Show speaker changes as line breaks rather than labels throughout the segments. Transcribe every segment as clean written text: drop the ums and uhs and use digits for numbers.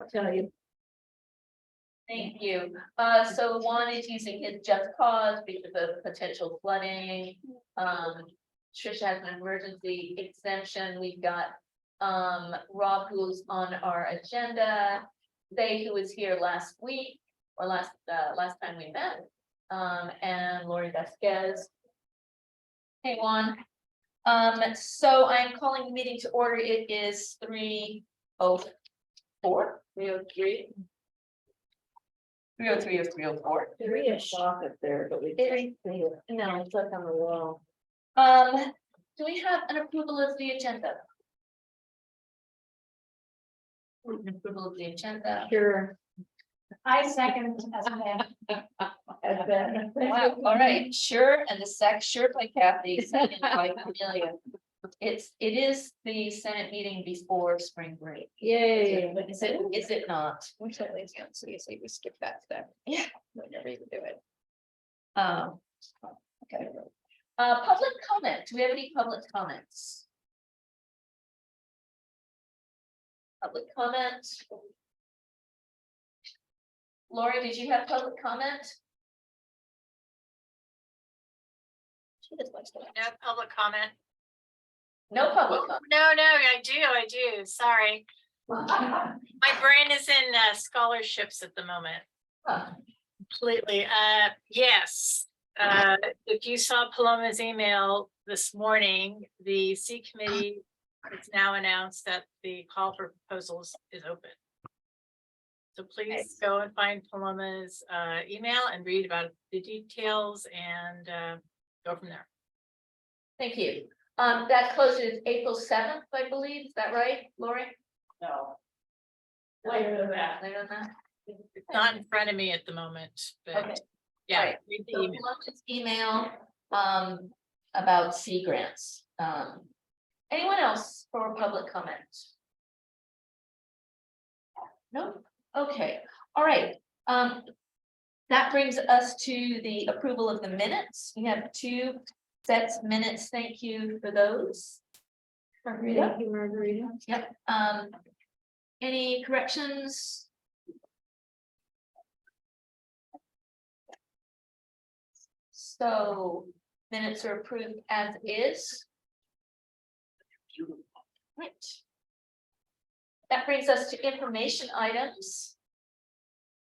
I'll tell you.
Thank you. So Juan is using his just cause because of potential flooding. Trisha has an emergency exemption. We've got Rob, who's on our agenda. They, who was here last week or last time we met. And Lori Vasquez. Hey, Juan. So I'm calling the meeting to order. It is 3:04, 3:03. 3:03 or 3:04.
There is a shop up there, but we can't see it. No, it's up on the wall.
Do we have an approval of the agenda? An approval of the agenda.
Sure.
I second as a man.
Wow, all right, sure, and the sure by Kathy, second by Cornelia. It is the Senate meeting before spring break.
Yay.
Is it not?
We're totally young, so you say we skip that step.
Yeah.
We never even do it.
Okay. Public comment, do we have any public comments? Public comment? Lori, did you have public comment? She just likes to-
No public comment.
No public comment.
No, I do. Sorry. My brain is in scholarships at the moment.
Huh.
Completely. Yes. If you saw Paloma's email this morning, the C committee has now announced that the call for proposals is open. So please go and find Paloma's email and read about the details and go from there.
Thank you. That closes April 7th, I believe. Is that right, Lori?
No.
Later than that. Later than that.
It's not in front of me at the moment,
Okay.
but yeah,
Right.
read the
So
email.
Paloma's email, about C grants. Anyone else for public comment? No? Okay, all right. That brings us to the approval of the minutes. We have 2 sets of minutes. Thank you for those.
Thank you, Margarita.
Yep. Any corrections? So minutes are approved as is. Right. That brings us to information items.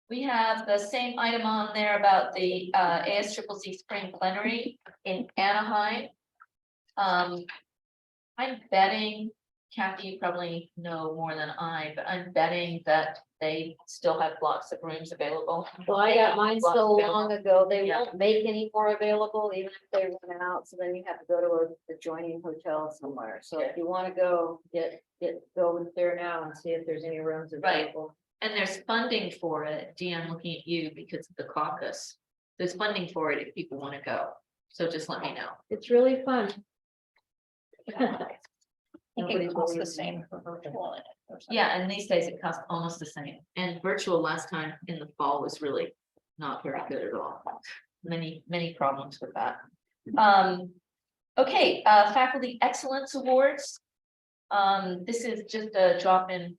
We have the same item on there about the ASCCC spring plenary in Anaheim. I'm betting, Kathy, you probably know more than I, but I'm betting that they still have blocks of rooms available.
Well, I got mine
Blocks
so
available.
long ago, they
Yeah.
won't make any more available, even if they run out, so then you have to go to a adjoining hotel somewhere. So if you wanna go, go there now and see if there's any rooms
Right.
available.
And there's funding for it. Dee, I'm looking at you because of the caucus. There's funding for it if people want to go. So just let me know.
It's really fun.
I think
Nobody's
it costs the
believing
same for virtual. or something.
Yeah, and these days it costs almost the same. And virtual last time in the fall was really not very good at all. Many problems with that. Okay, Faculty Excellence Awards. This is just a drop in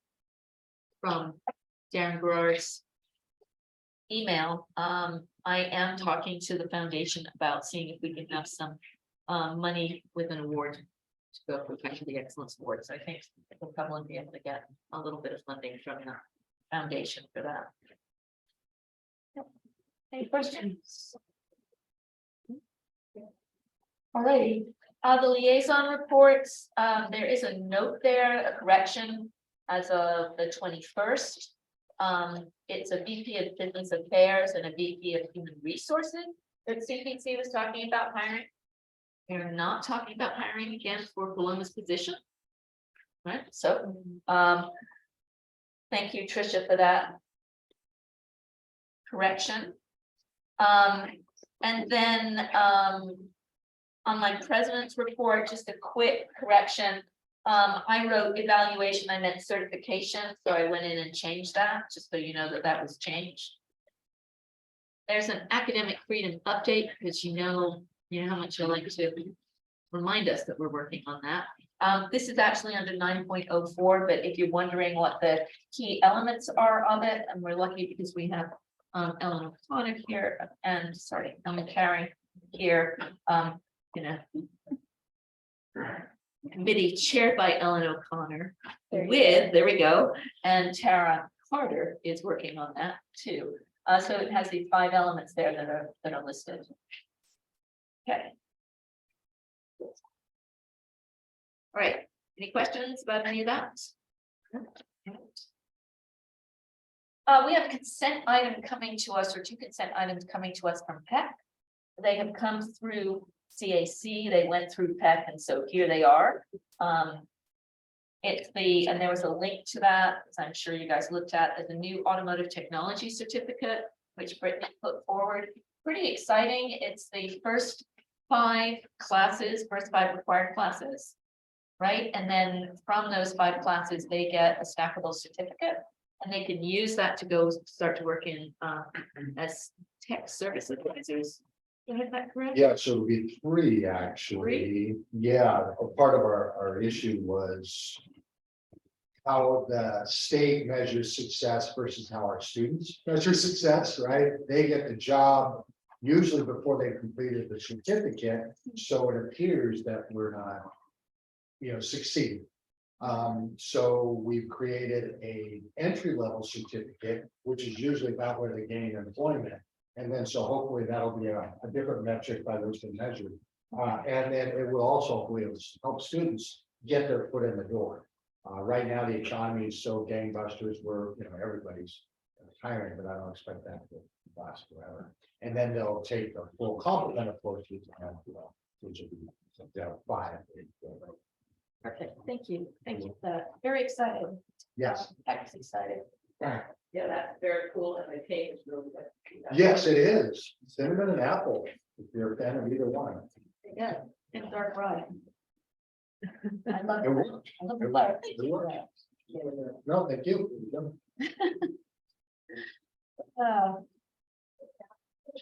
from Darren Gerard's email. I am talking to the foundation about seeing if we can have some money with an award to go for Faculty Excellence Awards. I think we'll probably be able to get a little bit of funding from the foundation for that. Any questions? All righty, the liaison reports, there is a note there, a correction as of the 21st. It's a VP of Business Affairs and a VP of Human Resources that CPC was talking about hiring. They're not talking about hiring again for Paloma's position. Right, so, thank you, Trisha, for that correction. And then, on my president's report, just a quick correction. I wrote evaluation, I meant certification, so I went in and changed that, just so you know that that was changed. There's an academic freedom update, because you know how much I like to remind us that we're working on that. This is actually under 9.04, but if you're wondering what the key elements are of it, and we're lucky because we have Ellen O'Connor here and Ellen Carey here, you know. Committee chaired by Ellen O'Connor there we go, and Tara Carter is working on that too. So it has these 5 elements there that are listed. Okay. All right, any questions about any of that? We have a consent item coming to us, or 2 consent items coming to us from PEC. They have come through CAC, they went through PEC, and so here they are. And there was a link to that, as I'm sure you guys looked at, as a new automotive technology certificate, which Brittany put forward. Pretty exciting. It's the first 5 required classes, right? And then from those 5 classes, they get a stackable certificate, and they can use that to go start to work in as tech service advisors. Is that correct?
Yeah, so it'll be 3 actually. Yeah, a part of our issue was how the state measures success versus how our students measure success, right? They get the job usually before they've completed the certificate, so it appears that we're not, succeeding. So we've created a entry-level certificate, which is usually about where they gain employment. And then, so hopefully that'll be a different metric by which they measure. And then it will also hopefully help students get their foot in the door. Right now, the economy is so gangbusters where, everybody's hiring, but I don't expect that to last forever. And then they'll take the full complement of courses, which will be 5.
Perfect, thank you for that. Very excited.
Yes,
Heck's excited.
right.
Yeah, that's very cool, and the cake is really good.
Yes, it is. Cinnamon and apple, if you're a fan of either one.
Yeah, and dark rye. I love
It worked.
I love the
It
flower.
worked. It worked. No, thank you.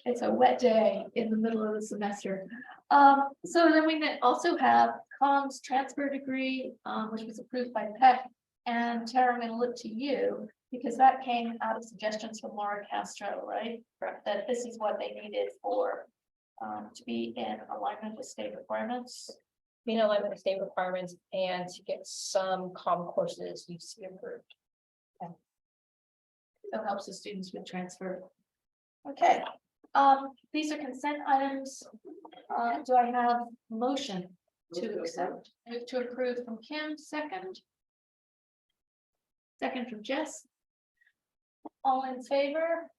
It's a wet day in the middle of the semester. So then we also have comms transfer degree, which was approved by PEC. And Tara, I'm gonna look to you because that came out of suggestions from Laura Castro, right? That this is what they needed for to be in alignment with state requirements.
Being in alignment with state requirements and to get some comm courses UC approved.
So it helps the students with transfer. Okay, these are consent items. Do I have motion to accept? Move to approve from Kim, second. Second from Jess. All in favor?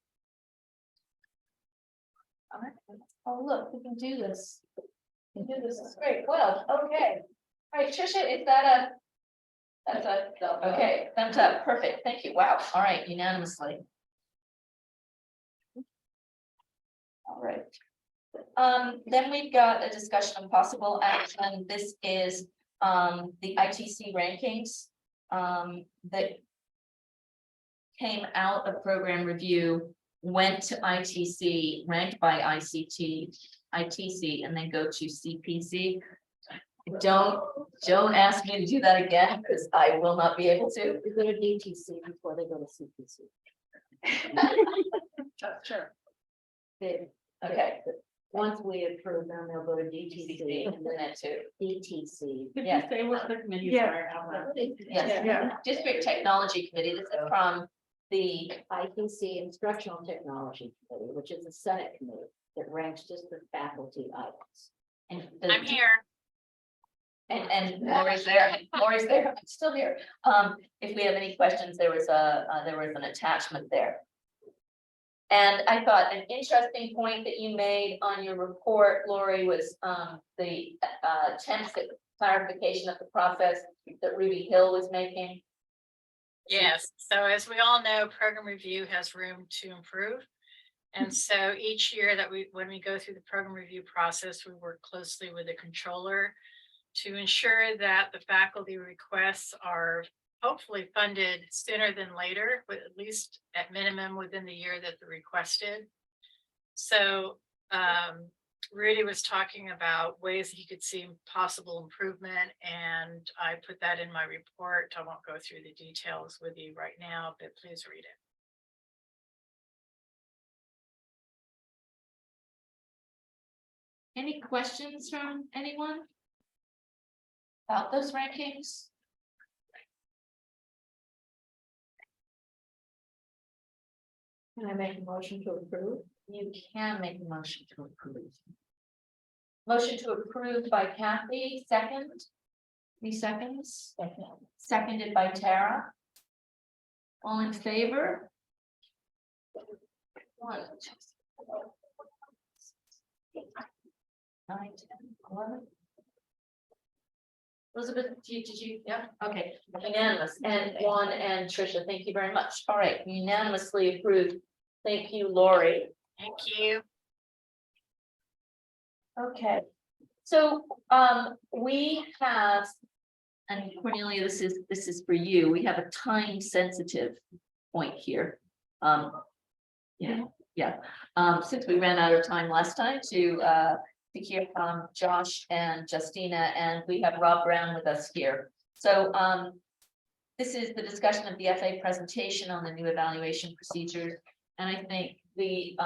All right. Oh, look, we can do this. We can do this, it's great, well, okay. All right, Tricia, is that that's okay, thumbs up, perfect, thank you, wow, all right, unanimously. All right. Then we've got a discussion of possible action. This is the ITC rankings that came out of program review, went to ITC, ranked by ITC, and then go to CPC. Don't ask me to do that again, because I will not be able to.
We go to DTC before they go to CPC.
Sure.
Okay.
Once we approve them, they'll go to DTC and then
that too.
DTC.
Yes.
Say what the committees
Yeah.
are. How about-
Yes,
Yeah.
District Technology Committee, this is from the,
ITC Instructional Technology Committee, which is a Senate committee that ranks just the faculty items.
and
I'm here.
And Lori's there, I'm still here. If we have any questions, there was an attachment there. And I thought an interesting point that you made on your report, Lori, was the attempts at clarification of the process that Ruby Hill was making.
Yes, so as we all know, program review has room to improve. And so each year that when we go through the program review process, we work closely with the controller to ensure that the faculty requests are hopefully funded sooner than later, but at least at minimum within the year that they're requested. So Rudy was talking about ways that he could see possible improvement, and I put that in my report. I won't go through the details with you right now, but please read it.
Any questions from anyone? About those rankings?
Can I make a motion to approve?
You can make a motion to approve. Motion to approve by Kathy, second. 3 seconds. Seconded by Tara. All in favor? 1, 2, 3, 9, 10, 11. Elizabeth, did you, yeah, okay, unanimous, and Juan and Tricia, thank you very much. All right, unanimously approved. Thank you, Lori.
Thank you.
Okay, so we have, and Cornelia, this is for you. We have a time sensitive point here. Since we ran out of time last time to hear from Josh and Justina, and we have Rob Brown with us here. So this is the discussion of the FA presentation on the new evaluation procedures, and I think the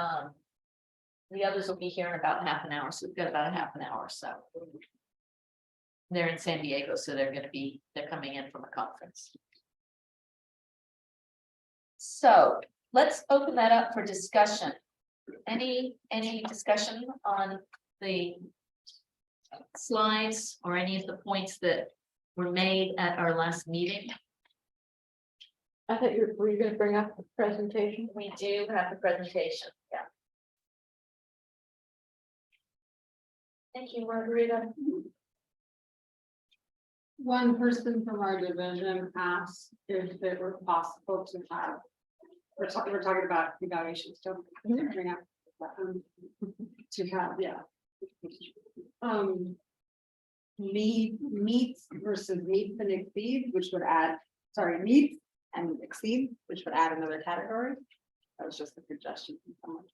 others will be here in about half an hour, so we've got about a half an hour. So they're in San Diego, so they're coming in from a conference. So let's open that up for discussion. Any discussion on the slides or any of the points that were made at our last meeting?
I thought were you gonna bring up the presentation?
We do have the presentation, yeah. Thank you, Margarita.
One person from our division asked if it were possible to have, we're talking about evaluation still. Bring up, to have, yeah. Meets versus meets and exceed, which would add, meets and exceed, which would add another category. That was just a suggestion from someone.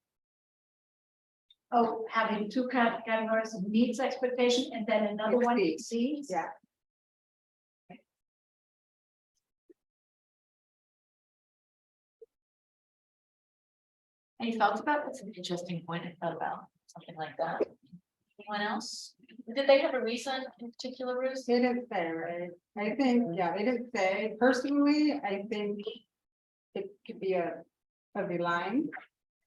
Oh, having two categories of meets expectation and then another one exceeds.
Yeah.
Any thoughts about that's an interesting point I thought about something like that. Anyone else? Did they have a reason in particular, Ruth?
They didn't say, right? I think, yeah, they didn't say. Personally, I think it could be a line.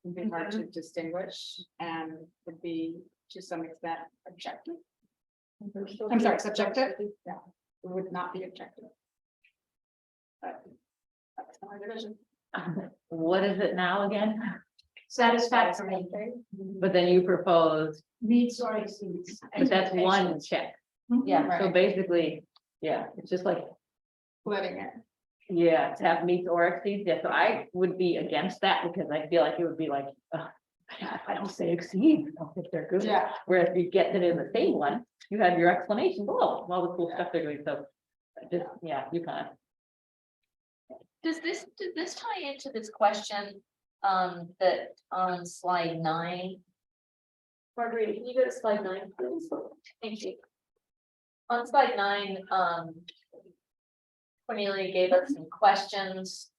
It'd be hard to distinguish and would be to some extent objective. I'm sorry, subjective. Yeah, it would not be objective. But that's my division.
What is it now again?
Satisfactory,
But then you propose,
meets or exceeds.
but that's one check.
Yeah,
So basically, yeah, it's just like,
Splitting it.
yeah, to have meets or exceeds. Yeah, so I would be against that because I feel like it would be like, if I don't say exceed, I don't think they're good.
Yeah.
Whereas if you get it in the same one, you have your explanation below, all the cool stuff they're doing. So just, yeah, you kind of.
does this tie into this question that on slide 9? Margarita, can you go to slide 9, please? Thank you. On slide 9, Cornelia gave us some questions.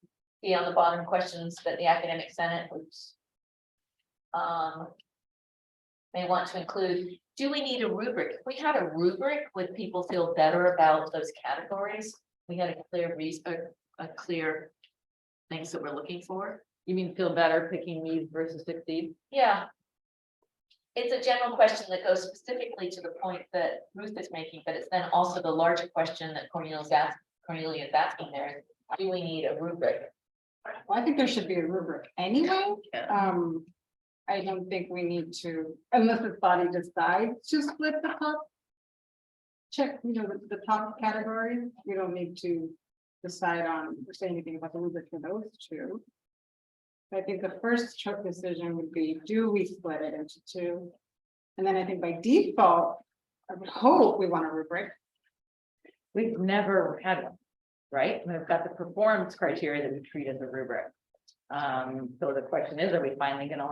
See on the bottom questions that the academic senate was may want to include. Do we need a rubric? If we had a rubric, would people feel better about those categories? We had a clear reason, a clear things that we're looking for.
You mean feel better picking meets versus exceed?
Yeah. It's a general question that goes specifically to the point that Ruth is making, but it's then also the larger question that Cornelia is asking there. Do we need a rubric?
Well, I think there should be a rubric anyway. I don't think we need to, unless this body decides to split the top. Check, the top categories. We don't need to decide on or say anything about the rubric for those two. I think the first choice decision would be, do we split it into two? And then I think by default, I would hope we want a rubric.
We've never had one, right? We've got the performance criteria that we treat as a rubric. So the question is, are we finally gonna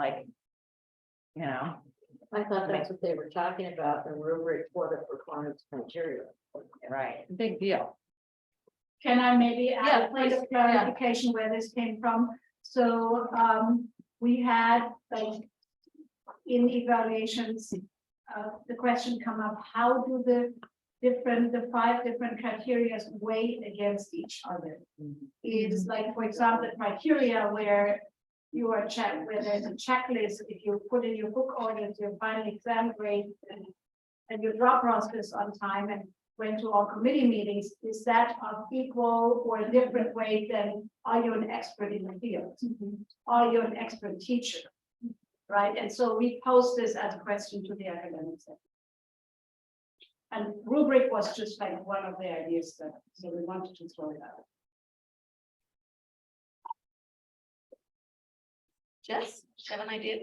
I thought that's what they were talking about, the rubric for the performance criteria.
Right, big deal.
Can I maybe
Yeah,
add a point
please.
of clarification where this came from? So, we had, like, in evaluations, the question come up, how do the 5 different criteria weigh against each other? Is like, for example, the criteria where you are checked, where there's a checklist, if you put in your book orders, your final exam grade, and your drop process on time and went to all committee meetings, is that of equal or a different weight than are you an expert in the field? Are you an expert teacher? Right, and so we pose this as a question to the academics. And rubric was just like one of the ideas that, so we wanted to throw it out.
Jess, do you have an idea?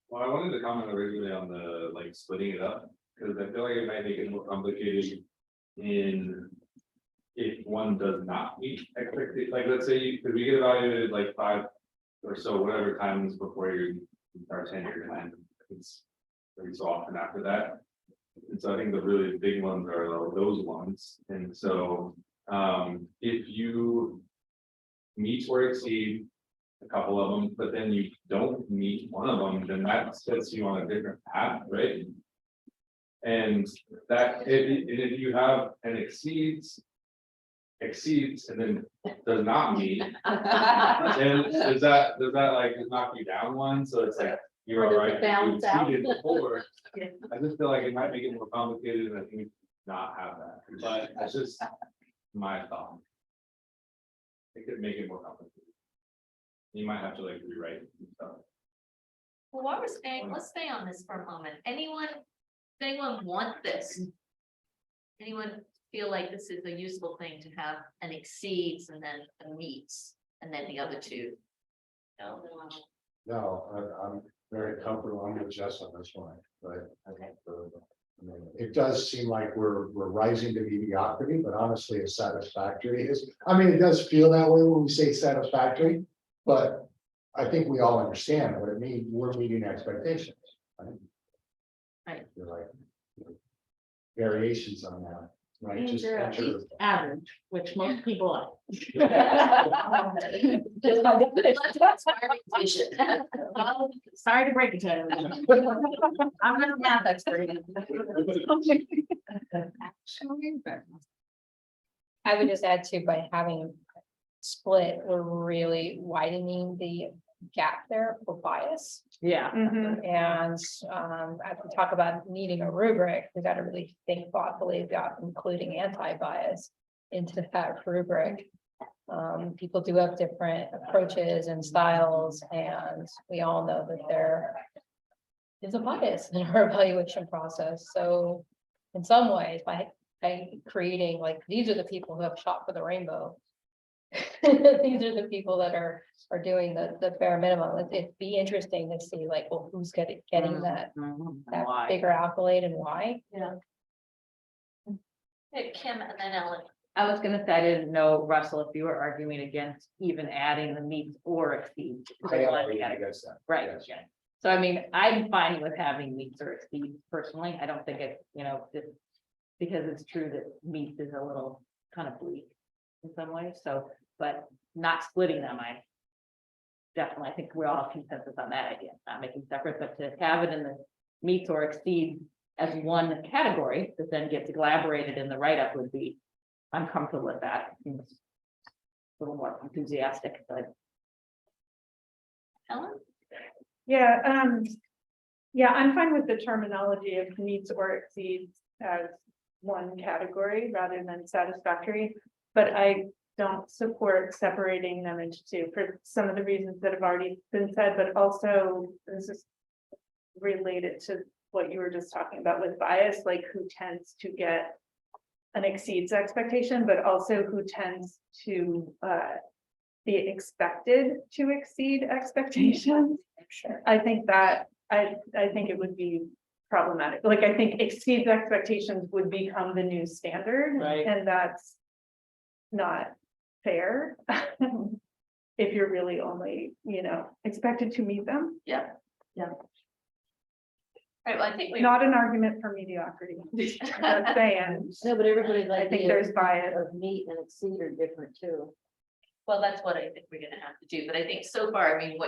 Well, I wanted to comment originally on the like splitting it up, because I feel like it might make it more complicated in. If one does not meet expectations, like let's say because we get evaluated like 5 or so, whatever times before you start tenure, and it's every so often after that. And so I think the really big ones are those ones, and so if you meet or exceed a couple of them, but then you don't meet one of them, then that sets you on a different path, right? And that if you have an exceeds and then does not meet, then does that like knock you down one? So it's like you're
Or does
all
it
right, you
balance out?
exceeded before. I just feel like it might make it more complicated, and I think we should not have that, but that's just my thought. It could make it more complicated. You might have to like rewrite some stuff.
Well, while we're staying, let's stay on this for a moment. Anyone want this? Anyone feel like this is a useful thing to have an exceeds and then a meets and then the other two? No,
No, I'm very comfortable, I'm with Jess on this one, but.
Okay.
I mean, it does seem like we're rising to mediocrity, but honestly, it's satisfactory is, I mean, it does feel that way when we say satisfactory. But I think we all understand what it means, we're meeting expectations.
Right.
You're like. Variations on that, right?
Means
Just
you're at
enter-
least average, which most people are.
That's our vision.
Sorry to break it to everyone. I'm not a math expert.
I would just add to, by having split, we're really widening the gap there for bias.
Yeah,
And as we talk about needing a rubric, we got to really think thoughtfully about including anti-bias into that rubric. People do have different approaches and styles, and we all know that there is a bias in our evaluation process. So in some ways, by creating, like, these are the people who have shot for the rainbow. These are the people that are doing the bare minimum. It'd be interesting to see, like, well, who's getting that
Why?
bigger accolade and why.
Hey, Kim and then Ellen.
I was gonna say, I didn't know, Russell, if you were arguing against even adding the meets or exceeds.
I am arguing against that.
Right,
Yes.
yeah. So I mean, I'm fine with having meets or exceeds personally. I don't think it's, just because it's true that meets is a little kind of bleak in some ways, so, but not splitting them, I definitely, I think we all have consensus on that idea, not making separate, but to have it in the meets or exceeds as one category that then gets elaborated in the write-up would be, I'm comfortable with that. Seems a little more enthusiastic, but
Ellen?
Yeah, I'm fine with the terminology of meets or exceeds as one category rather than satisfactory. But I don't support separating them into two for some of the reasons that have already been said, but also this is related to what you were just talking about with bias, like who tends to get an exceeds expectation, but also who tends to be expected to exceed expectations.
Sure.
I think that, I think it would be problematic. Like, I think exceeds expectations would become the new standard.
Right.
And that's not fair. If you're really only, expected to meet them.
Yeah. Right, well, I think we.
Not an argument for mediocrity. Just saying,
No, but everybody's
I think
idea
there's bias.
of meet and exceed are different too.
Well, that's what I think we're gonna have to do, but I think so far, I mean,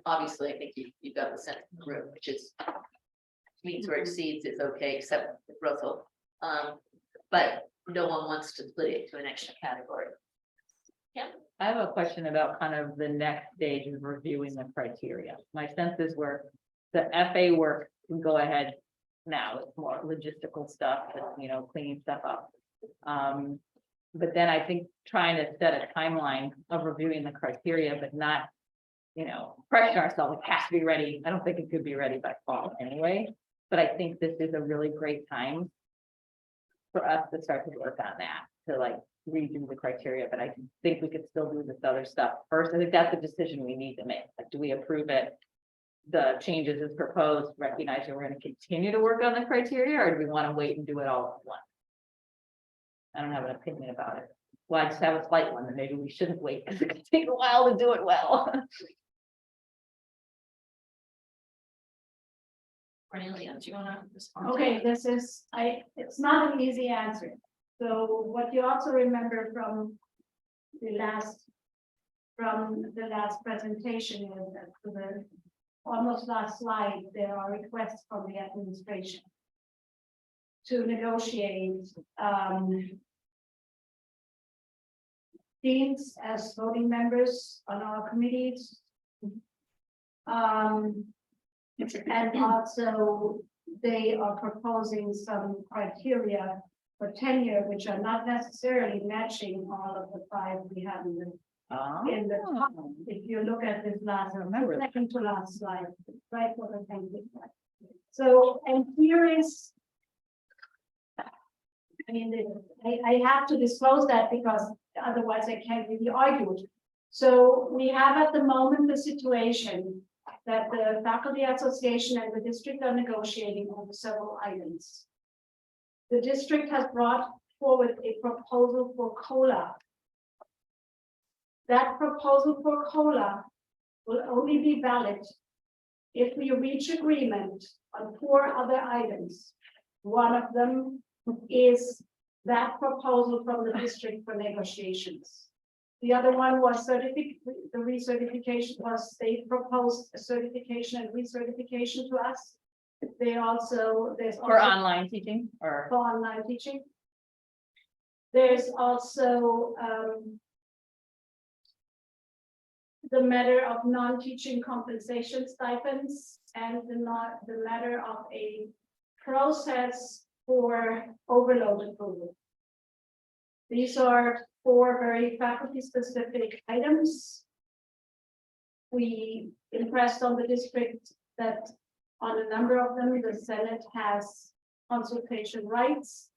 obviously, I think you've got the sense of the room, which is. Meets or exceeds is okay, except with Russell, but no one wants to split it to an extra category.
I have a question about kind of the next stage of reviewing the criteria. My sense is where the FA work can go ahead now, it's more logistical stuff, cleaning stuff up. But then I think trying to set a timeline of reviewing the criteria, but not, pressure ourselves, it has to be ready. I don't think it could be ready by fall anyway, but I think this is a really great time for us to start to work on that, to like redo the criteria, but I think we could still do this other stuff first. I think that's a decision we need to make. Like, do we approve it? The changes as proposed, recognizing we're going to continue to work on the criteria, or do we want to wait and do it all at once? I don't have an opinion about it. Well, I just have a slight one that maybe we shouldn't wait because it could take a while to do it well.
Cornelia, do you wanna respond?
Okay, it's not an easy answer. So what you also remember from the last presentation is that for the almost last slide, there are requests from the administration to negotiate deans as voting members on our committees. And also they are proposing some criteria for tenure, which are not necessarily matching all of the 5 we have in the top. If you look at this last, second to last slide, right, what I think. So, and here is, I mean, I have to disclose that because otherwise I can't really argue it. So we have at the moment the situation that the faculty association and the district are negotiating over several items. The district has brought forward a proposal for COLA. That proposal for COLA will only be valid if we reach agreement on 4 other items. One of them is that proposal from the district for negotiations. The other one was the recertification was they proposed a certification and recertification to us. There's also
For online teaching or?
for online teaching. There's also the matter of non-teaching compensation stipends and the matter of a process for overload approval. These are 4 very faculty specific items. We impressed on the district that on a number of them, the Senate has consultation rights.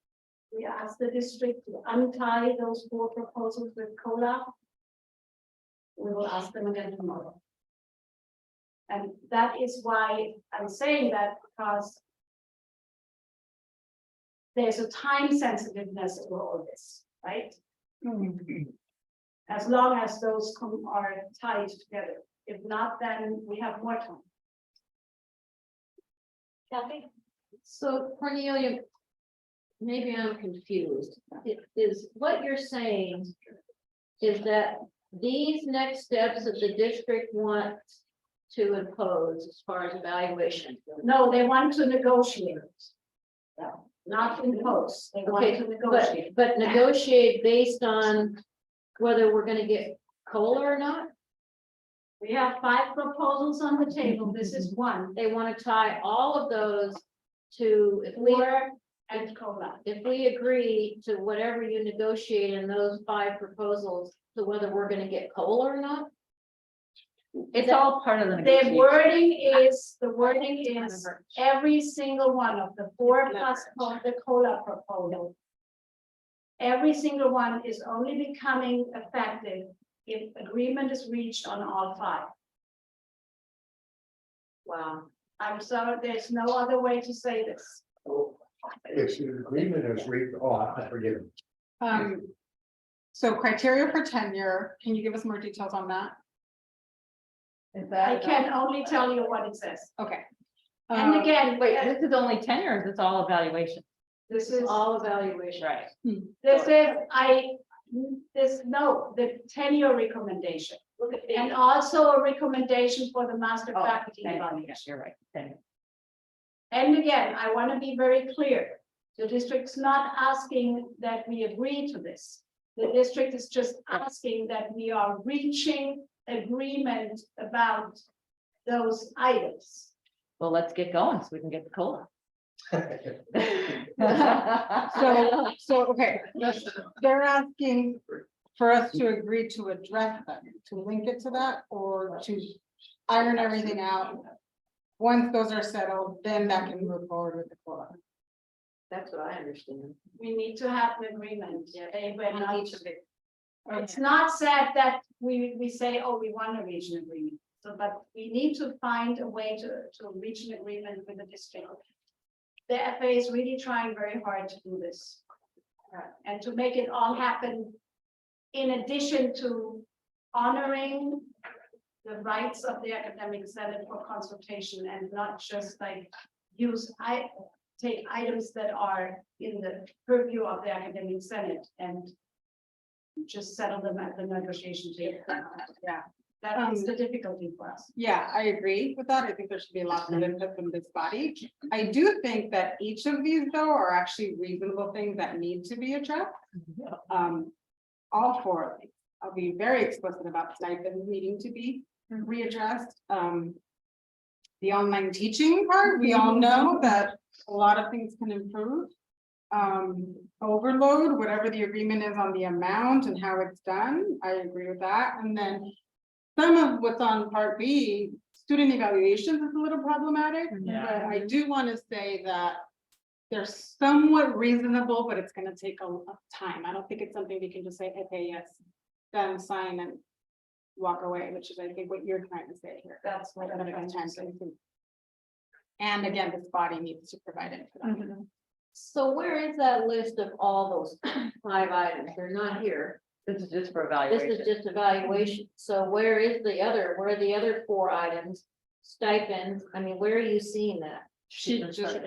We asked the district to untie those 4 proposals with COLA. We will ask them again tomorrow. And that is why I'm saying that, because there's a time sensitiveness to all this, right? As long as those are tied together. If not, then we have more time.
Kathy? So Cornelia, maybe I'm confused. Is what you're saying is that these next steps that the district wants to impose as far as evaluation?
No, they want to negotiate. Not impose. They want
Okay,
to negotiate.
but negotiate based on whether we're gonna get COLA or not?
We have 5 proposals on the table. This is one.
They wanna tie all of those to,
Or and COLA.
if we agree to whatever you negotiate in those 5 proposals, to whether we're gonna get COLA or not?
It's all part of the
The
negotiation.
wording is every single one of the 4 plus the COLA proposal. Every single one is only becoming effective if agreement is reached on all 5.
Wow.
I'm sorry, there's no other way to say this.
If the agreement is reached, I forget.
So criteria for tenure, can you give us more details on that?
Is
I
that?
can only tell you what it says.
Okay,
And again,
Wait, this is only tenure, it's all evaluation,
this is,
All evaluation.
right?
this is, the tenure recommendation. And also a recommendation for the master
Oh,
faculty
tenure,
evaluation.
yes, you're right, tenure.
And again, I want to be very clear. The district's not asking that we agree to this. The district is just asking that we are reaching agreement about those items.
Well, let's get going so we can get the COLA.
Okay, they're asking for us to agree to address them, to link it to that, or to iron everything out. Once those are settled, then that can move forward with the COLA.
That's what I understand.
We need to have an agreement. They were
On
not-
each of it.
It's not said that we say, oh, we want to reach an agreement. So, but we need to find a way to reach an agreement with the district. The FA is really trying very hard to do this. And to make it all happen. In addition to honoring the rights of the academic senate for consultation and not just like take items that are in the purview of the academic senate and just settle them at the negotiation table.
Yeah.
That is the difficulty for us.
Yeah, I agree with that. I think there should be lots of input from this body. I do think that each of these, though, are actually reasonable things that need to be addressed. All four of these. I'll be very explicit about stipends needing to be readdressed. The online teaching part, we all know that a lot of things can improve. Overload, whatever the agreement is on the amount and how it's done, I agree with that. And then some of what's on part B, student evaluations is a little problematic, but I do want to say that they're somewhat reasonable, but it's going to take a time. I don't think it's something we can just say, okay, yes, done, sign and walk away, which is I think what you're trying to say here.
That's what I'm trying to say.
And again, this body needs to provide it for them.
So where is that list of all those 5 items? They're not here.
This is just for
This
evaluation.
is just evaluation. So where are the other 4 items? Stipends, I mean, where are you seeing that?
She's
In
just-
the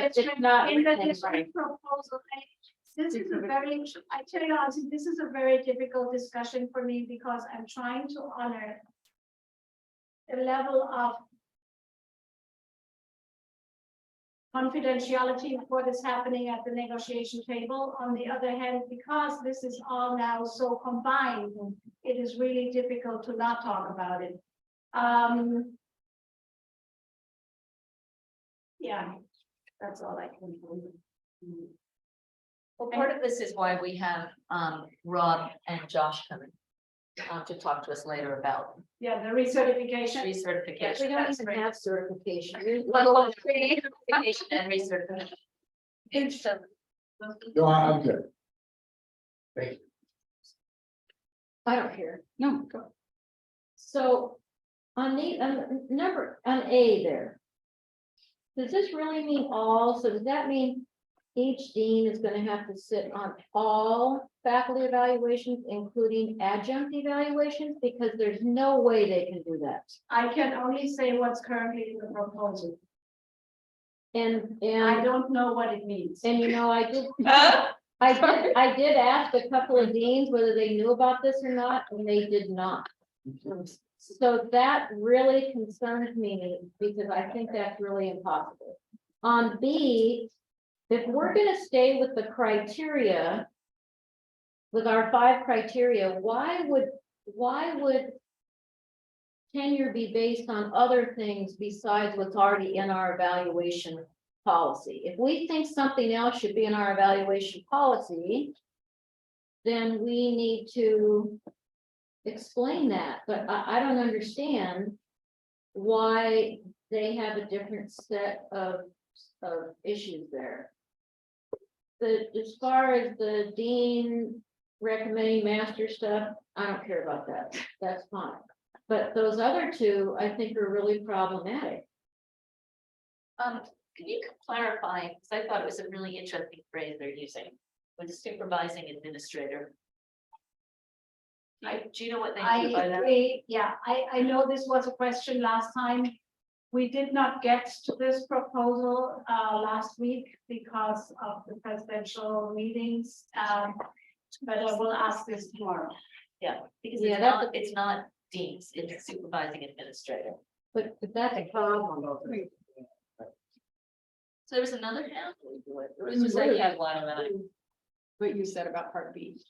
It's
district,
not
in the
written,
district proposal, this is a very, I tell you honestly, this is a very difficult discussion for me because I'm trying to honor the level of confidentiality of what is happening at the negotiation table. On the other hand, because this is all now so combined, it is really difficult to not talk about it. Yeah, that's all I can do.
Well, part of this is why we have Rob and Josh coming to talk to us later about
Yeah, the recertification.
recertification.
We don't
That's
even
great.
have certification.
Let alone recertification and recertification. So,
No, I'm good. Thank you.
I don't care.
No, go.
So on on A there. Does this really mean all? So does that mean each dean is gonna have to sit on all faculty evaluations, including adjunct evaluations? Because there's no way they can do that.
I can only say what's currently in the proposal.
And,
I don't know what it means.
and you know, I did ask a couple of deans whether they knew about this or not, and they did not. So that really concerns me because I think that's really impossible. On B, if we're gonna stay with the criteria, with our 5 criteria, why would tenure be based on other things besides what's already in our evaluation policy? If we think something else should be in our evaluation policy, then we need to explain that, but I don't understand why they have a different set of issues there. As far as the dean recommending master stuff, I don't care about that. That's fine. But those other 2, I think are really problematic.
can you clarify, because I thought it was a really interesting phrase they're using, with supervising administrator. Do you know what they
I
mean by that?
agree, yeah, I know this was a question last time. we did not get to this proposal last week because of the presidential meetings. But I will ask this tomorrow.
Yeah, because
Yeah,
it's not deans, it's supervising administrator.
But that's a problem.
So there was another hand.
It was just like, had one of them.
What you said about part B.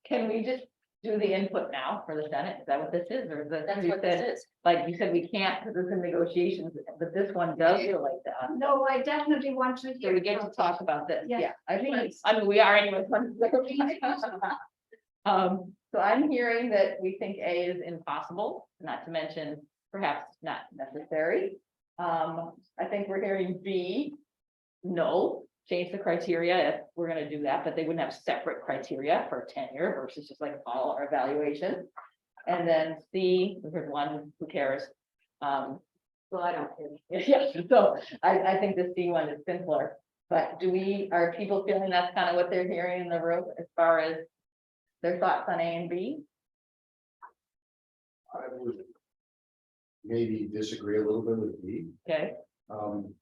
Can we just do the input now for the Senate? Is that what this is, or is that?
That's
you
what
said-
this is.
Like you said, we can't because it's in negotiations, but this one does relate to us.
No, I definitely want to
So
hear.
we get to
from-
talk about this,
Yes.
yeah, I think, I mean, we are anyway. So I'm hearing that we think A is impossible, not to mention perhaps not necessary. I think we're hearing B, no, change the criteria if we're gonna do that, but they wouldn't have separate criteria for tenure versus just like all our evaluation. And then C, we heard one, who cares?
Well, I don't care.
Yeah, so I think the C one is simpler, but are people feeling that's kind of what they're hearing in the room as far as their thoughts on A and B?
I would maybe disagree a little bit with B,
Okay,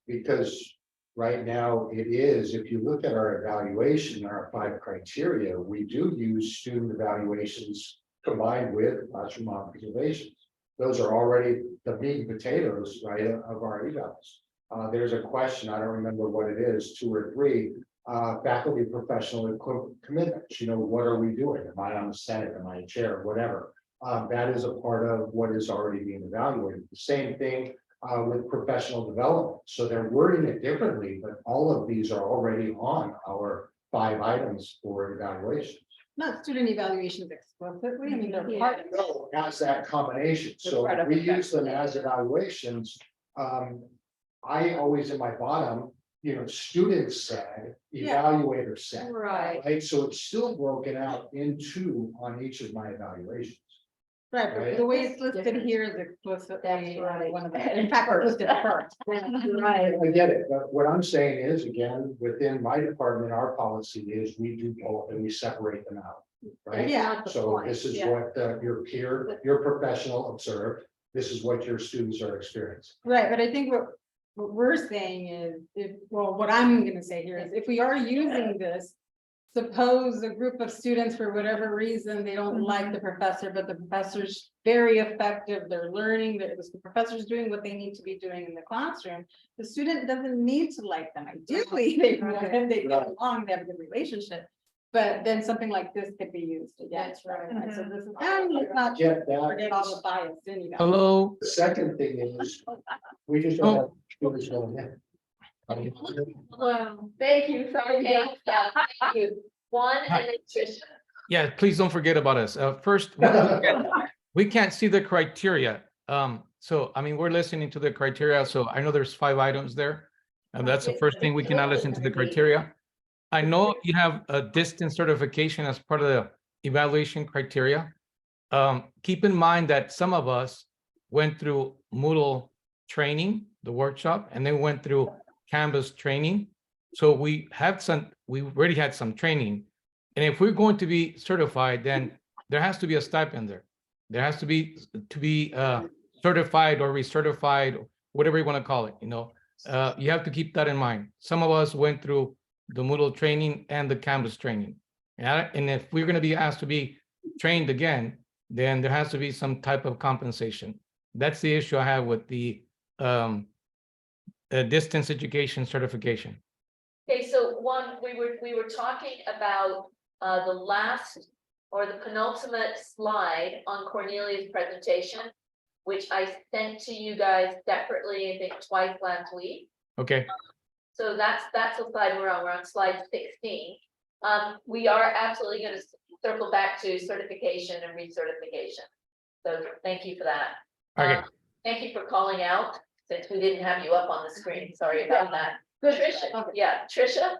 because right now it is, if you look at our evaluation, our 5 criteria, we do use student evaluations combined with classroom observations. Those are already the meat and potatoes, right, of our evals. There's a question, I don't remember what it is, 2 or 3, faculty professional commitments, what are we doing? Am I on the Senate, am I a chair, whatever? That is a part of what is already being evaluated. The same thing with professional development. So they're wording it differently, but all of these are already on our 5 items for evaluation.
Not student evaluations explicitly, I mean, they're part of it.
No, as that combination, so
part of
we
it.
use them as evaluations. I always in my bottom, students said,
Yeah.
evaluator said.
Right.
Right, so it's still broken out into on each of my evaluations.
Right, but
Right.
the way it's listed
Different.
here is explicitly
That's right.
one of the, in fact, it's listed first.
Right.
I get it, but what I'm saying is, again, within my department, our policy is we do both and we separate them out. Right?
Yeah.
Not the
So
point.
this is
Yeah.
what your professional observed, this is what your students are experiencing.
Right, but I think what we're saying is, what I'm gonna say here is, if we are using this. Suppose a group of students, for whatever reason, they don't like the professor, but the professor's very effective, they're learning, the professor's doing what they need to be doing in the classroom. The student doesn't need to like them, ideally, they get along, they have a good relationship. But then something like this could be used again.
That's right.
So this is, let's not
Get that.
forget all the bias in that.
Hello,
The second thing is, we just don't have students going in.
Well,
Thank you, sorry, Kate. Yeah, thank you. One and then Tricia.
yeah, please don't forget about us. First, we can't see the criteria. So, I mean, we're listening to the criteria, so I know there's 5 items there. And that's the first thing, we cannot listen to the criteria. I know you have a distance certification as part of the evaluation criteria. Keep in mind that some of us went through Moodle training, the workshop, and then went through Canvas training. So we already had some training. And if we're going to be certified, then there has to be a stipend there. There has to be certified or recertified, whatever you want to call it, you have to keep that in mind. Some of us went through the Moodle training and the Canvas training. And if we're going to be asked to be trained again, then there has to be some type of compensation. That's the issue I have with the distance education certification.
Okay, so we were talking about the last or the penultimate slide on Cornelia's presentation, which I sent to you guys separately, I think twice last week.
Okay,
So that's the slide we're on slide 16. We are absolutely gonna circle back to certification and recertification. So thank you for that.
okay.
Thank you for calling out, since we didn't have you up on the screen, sorry about that. Tricia, yeah, Tricia?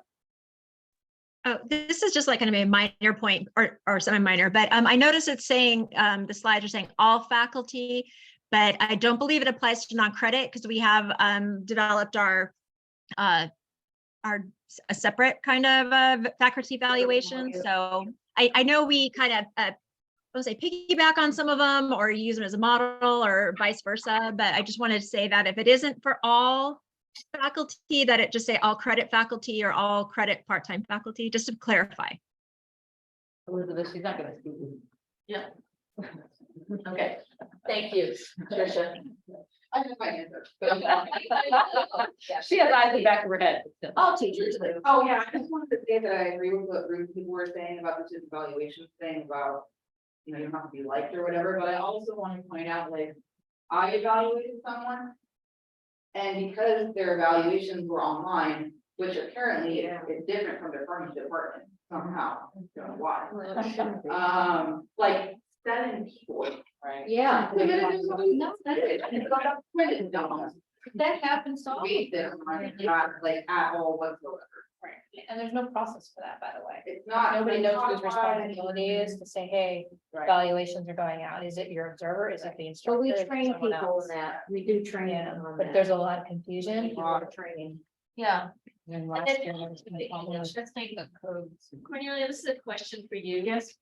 Oh, this is just like kind of a minor point or semi-minor, but I noticed it's saying, the slides are saying all faculty, but I don't believe it applies to non-credit because we have developed a separate kind of faculty evaluation. So I know we kind of would say piggyback on some of them or use them as a model or vice versa. But I just wanted to say that if it isn't for all faculty, that it just say all credit faculty or all credit part-time faculty, just to clarify.
Elizabeth, she's not gonna speak.
Yeah. Okay, thank you, Tricia.
I have my answer.
She has eyes in the back of her head.
All teachers do.
Oh, yeah, I just wanted to say that I agree with what people were saying about the evaluation thing about, you know, you don't have to be liked or whatever, but I also want to point out, like, I evaluated someone. And because their evaluations were online, which apparently is different from their permanent department somehow, don't know why. Like 7 people, right?
Yeah.
Like,
No, that happens all.
Read this, not like at all whatsoever.
And there's no process for that, by the way.
It's not.
Nobody knows whose
it's not-
responsibility is to say, hey,
Right.
evaluations are going out. Is it your observer? Is it the
So
instructor?
we
Is it
train
someone
people
else?
in that. We do train
Yeah,
them on
but
that.
there's a lot of confusion.
A lot of training.
Yeah.
And
And
last
then-
year there was a problem with
Interesting.
the codes.
Cornelia, this is a question for you.
Yes.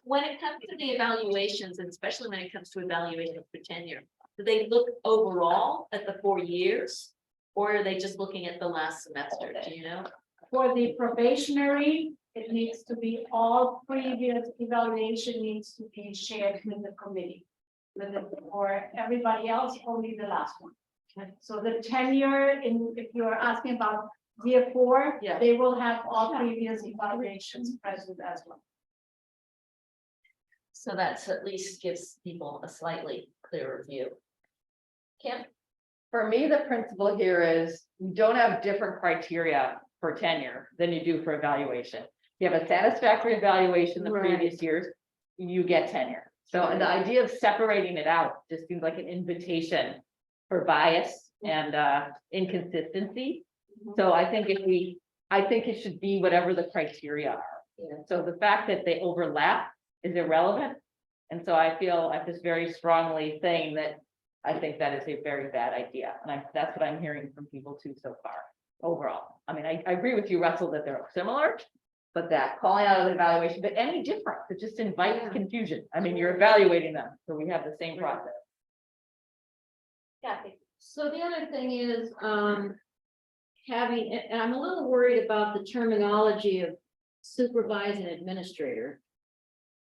When it comes to the evaluations, and especially when it comes to evaluations for tenure, do they look overall at the 4 years? Or are they just looking at the last semester, do you know?
For the probationary, it needs to be all previous evaluation needs to be shared with the committee. For everybody else, only the last one. So the tenure if you are asking about year 4,
Yeah.
they will have all previous evaluations present as well.
So that's at least gives people a slightly clearer view. Kim?
For me, the principle here is you don't have different criteria for tenure than you do for evaluation. You have a satisfactory evaluation the
Right.
previous years, you get tenure. So and the idea of separating it out just seems like an invitation for bias and inconsistency. So I think I think it should be whatever the criteria are.
Yeah.
So the fact that they overlap is irrelevant. And so I feel I'm just very strongly saying that I think that is a very bad idea. And that's what I'm hearing from people too so far, overall. I mean, I agree with you, Russell, that they're similar. But that calling out of the evaluation, but any difference, it just invites confusion. I mean, you're evaluating them, so we have the same process.
Kathy?
So the other thing is, having, and I'm a little worried about the terminology of supervising administrator.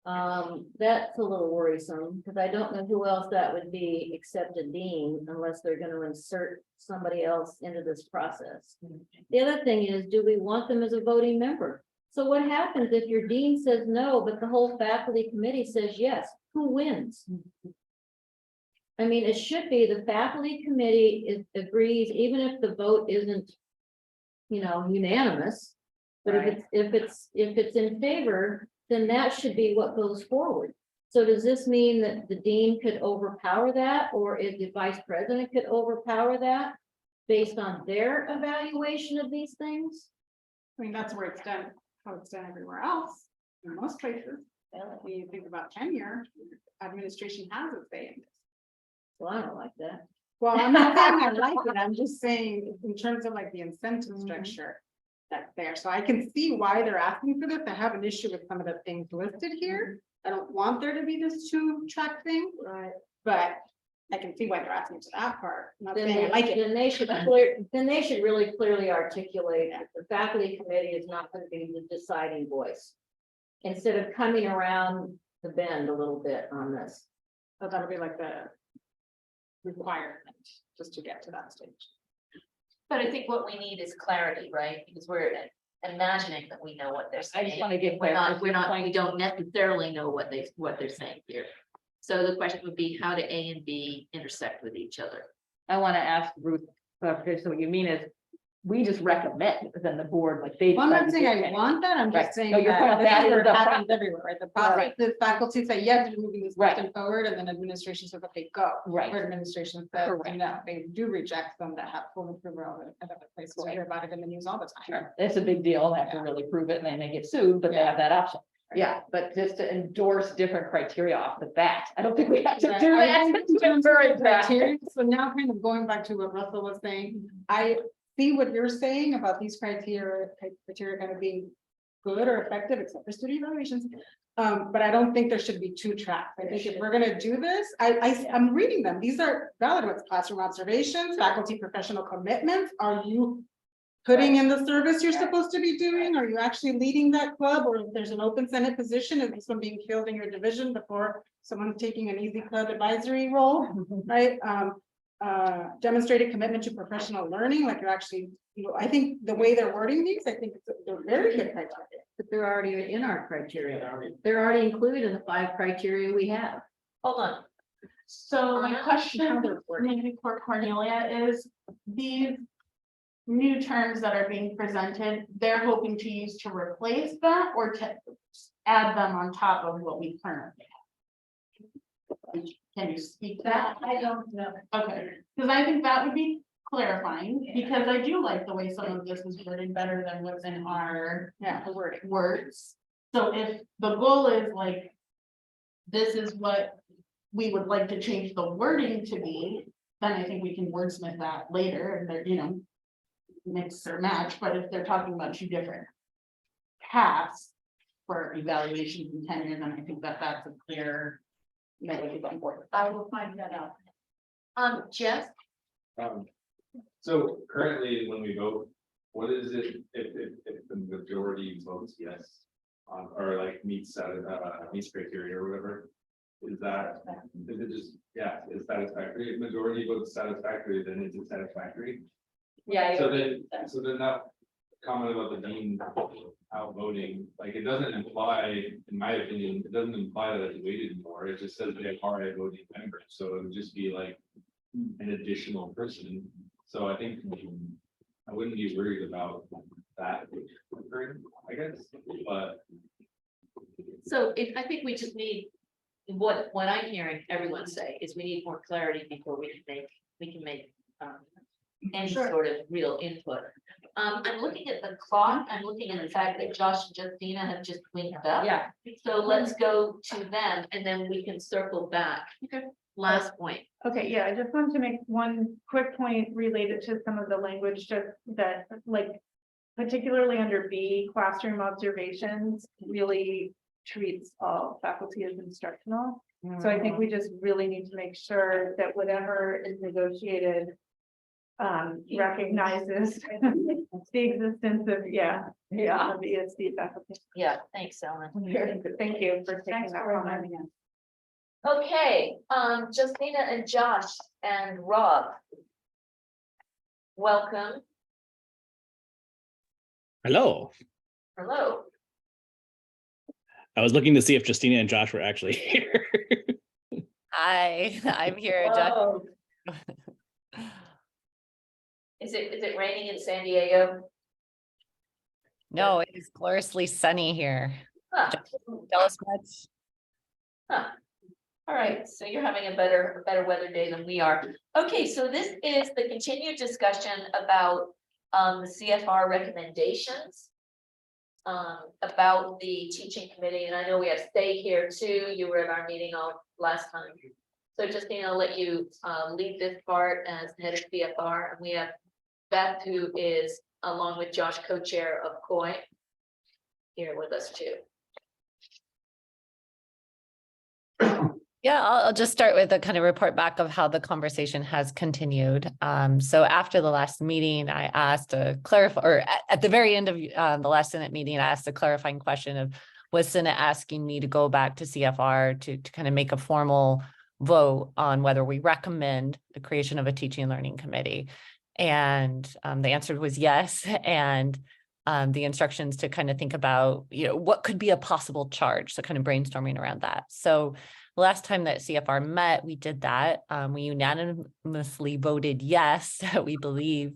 That's a little worrisome, because I don't know who else that would be except a dean, unless they're gonna insert somebody else into this process. The other thing is, do we want them as a voting member? So what happens if your dean says no, but the whole faculty committee says yes? Who wins? I mean, it should be the faculty committee agrees, even if the vote isn't, unanimous. But if it's in favor, then that should be what goes forward. So does this mean that the dean could overpower that, or if the vice president could overpower that based on their evaluation of these things?
I mean, that's where it's done, how it's done everywhere else, in most places. When you think about tenure, administration has a say in this.
Well, I don't like that.
Well, I'm not saying I like it, I'm just saying in terms of like the incentive structure. That's there, so I can see why they're asking for this. I have an issue with some of the things listed here. I don't want there to be this 2-track thing,
Right.
but I can see why they're asking for that part. I'm not
Then
saying I like it.
then they should really clearly articulate that the faculty committee is not going to be the deciding voice. Instead of coming around the bend a little bit on this.
So that'll be like the requirement, just to get to that stage.
But I think what we need is clarity, right? Because we're imagining that we know what they're
I
saying.
just want to get
We don't necessarily know what they're saying here. So the question would be, how do A and B intersect with each other?
I want to ask Ruth, okay, so what you mean is, we just recommend, then the board, like they.
Well, I'm not
decide to
saying
do
I
it.
want that, I'm
Right.
just saying
No, you're
that
talking about
this
that
is
is
where it
the
happens everywhere, right? The process,
Right.
the faculty say, yes, you're moving this
Right.
person forward, and then administration says, okay, go.
Right.
Or administration says,
Correct.
no, they do reject them that have full approval and other places. We hear about it in the news all the time.
Sure, it's a big deal, they have to really prove it, and then they get sued, but they have that option. Yeah, but just to endorse different criteria off the bat, I don't think we have to
Right.
do
I
that.
think in
It's
terms of
very
the
bad.
criteria, so now kind of going back to what Russell was saying, I see what you're saying about these criteria kind of being good or effective, except for student evaluations. But I don't think there should be two tracks. I think if we're gonna do this, I'm reading them. These are valid ones, classroom observations, faculty professional commitments. Are you putting in the service you're supposed to be doing? Are you actually leading that club? Or if there's an open Senate position, is this one being filled in your division before someone's taking an easy club advisory role, right? Demonstrated commitment to professional learning, like you're actually, I think the way they're wording these, I think they're very good criteria.
But they're already in our criteria. They're already included in the 5 criteria we have.
Hold on.
So my
Uh-huh.
question maybe for Cornelia is these new terms that are being presented, they're hoping to use to replace that or to add them on top of what we currently have? Can you speak to that?
I don't know.
Okay, because I think that would be clarifying, because I do like the way some of this is worded better than what's in our words. So if the goal is like, this is what we would like to change the wording to be, then I think we can wordsmith that later and they're, mix or match, but if they're talking about 2 different paths for evaluations and tenure, then I think that that's a clear message on board.
I will find that out.
Jeff,
So currently, when we vote, what is it if the majority votes yes? Or like meets criteria or whatever? Is it just, is satisfactory? If majority votes satisfactory, then is it satisfactory?
yeah.
So then that comment about the dean outvoting, like it doesn't imply, in my opinion, it doesn't imply that it's weighted more. It just says they are a voting member. So it would just be like an additional person. So I think I wouldn't be worried about that occurring, I guess, but
So I think we just need, what I'm hearing everyone say is we need more clarity before we can make any sort of real input. I'm looking at the clock, I'm looking at the fact that Josh and Justina have just winked up.
Yeah.
So let's go to them and then we can circle back.
Okay.
Last point.
Okay, yeah, I just wanted to make one quick point related to some of the language just that, like, particularly under B, classroom observations really treats all faculty as instructional. So I think we just really need to make sure that whatever is negotiated recognizes the existence of, of ESD faculty.
Yeah, thanks, Ellen.
Thank you for taking
Thanks
that
for
comment.
reminding us.
Okay, Justina and Josh and Rob. Welcome.
Hello.
Hello.
I was looking to see if Justina and Josh were actually here.
Hi, I'm here, Josh.
Whoa. Is it raining in San Diego?
No, it is gloriously sunny here.
Huh.
Tell us much.
Huh. All right, so you're having a better weather day than we are. Okay, so this is the continued discussion about the CFR recommendations. About the teaching committee, and I know we have Stay here too. You were at our meeting all last time. So Justina, I'll let you lead this part as head of CFR, and we have Beth, who is along with Josh, co-chair of COI, here with us too.
Yeah, I'll just start with a kind of report back of how the conversation has continued. So after the last meeting, I asked to clarify, or at the very end of the last Senate meeting, I asked a clarifying question of, was Senate asking me to go back to CFR to kind of make a formal vote on whether we recommend the creation of a teaching and learning committee? And the answer was yes. And the instructions to kind of think about, what could be a possible charge. So kind of brainstorming around that. So last time that CFR met, we did that. We unanimously voted yes, we believe.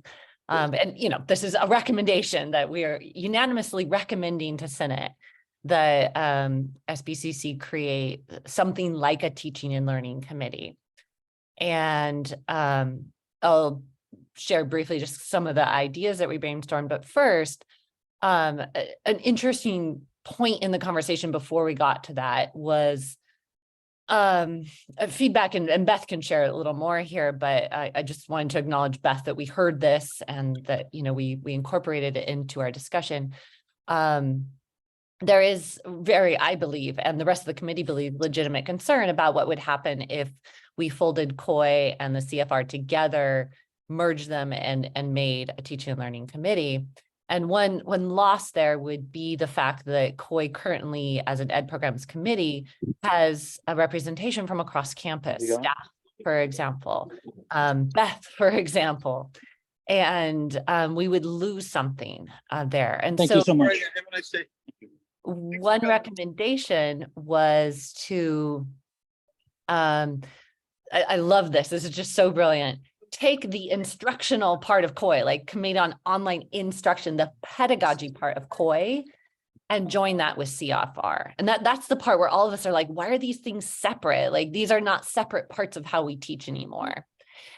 And, this is a recommendation that we are unanimously recommending to Senate that SBCC create something like a teaching and learning committee. And I'll share briefly just some of the ideas that we brainstormed. But first, an interesting point in the conversation before we got to that was feedback, and Beth can share a little more here, but I just wanted to acknowledge, Beth, that we heard this and that, we incorporated it into our discussion. there is very, I believe, and the rest of the committee believe, legitimate concern about what would happen if we folded COI and the CFR together, merged them and made a teaching and learning committee. And one loss there would be the fact that COI currently, as an ed programs committee, has a representation from across campus, staff, for example, Beth, for example. And we would lose something there. And
Thank
so
you so much.
one recommendation was to, I love this. This is just so brilliant. Take the instructional part of COI, like Committee on Online Instruction, the pedagogy part of COI, and join that with CFR. And that's the part where all of us are like, why are these things separate? Like, these are not separate parts of how we teach anymore.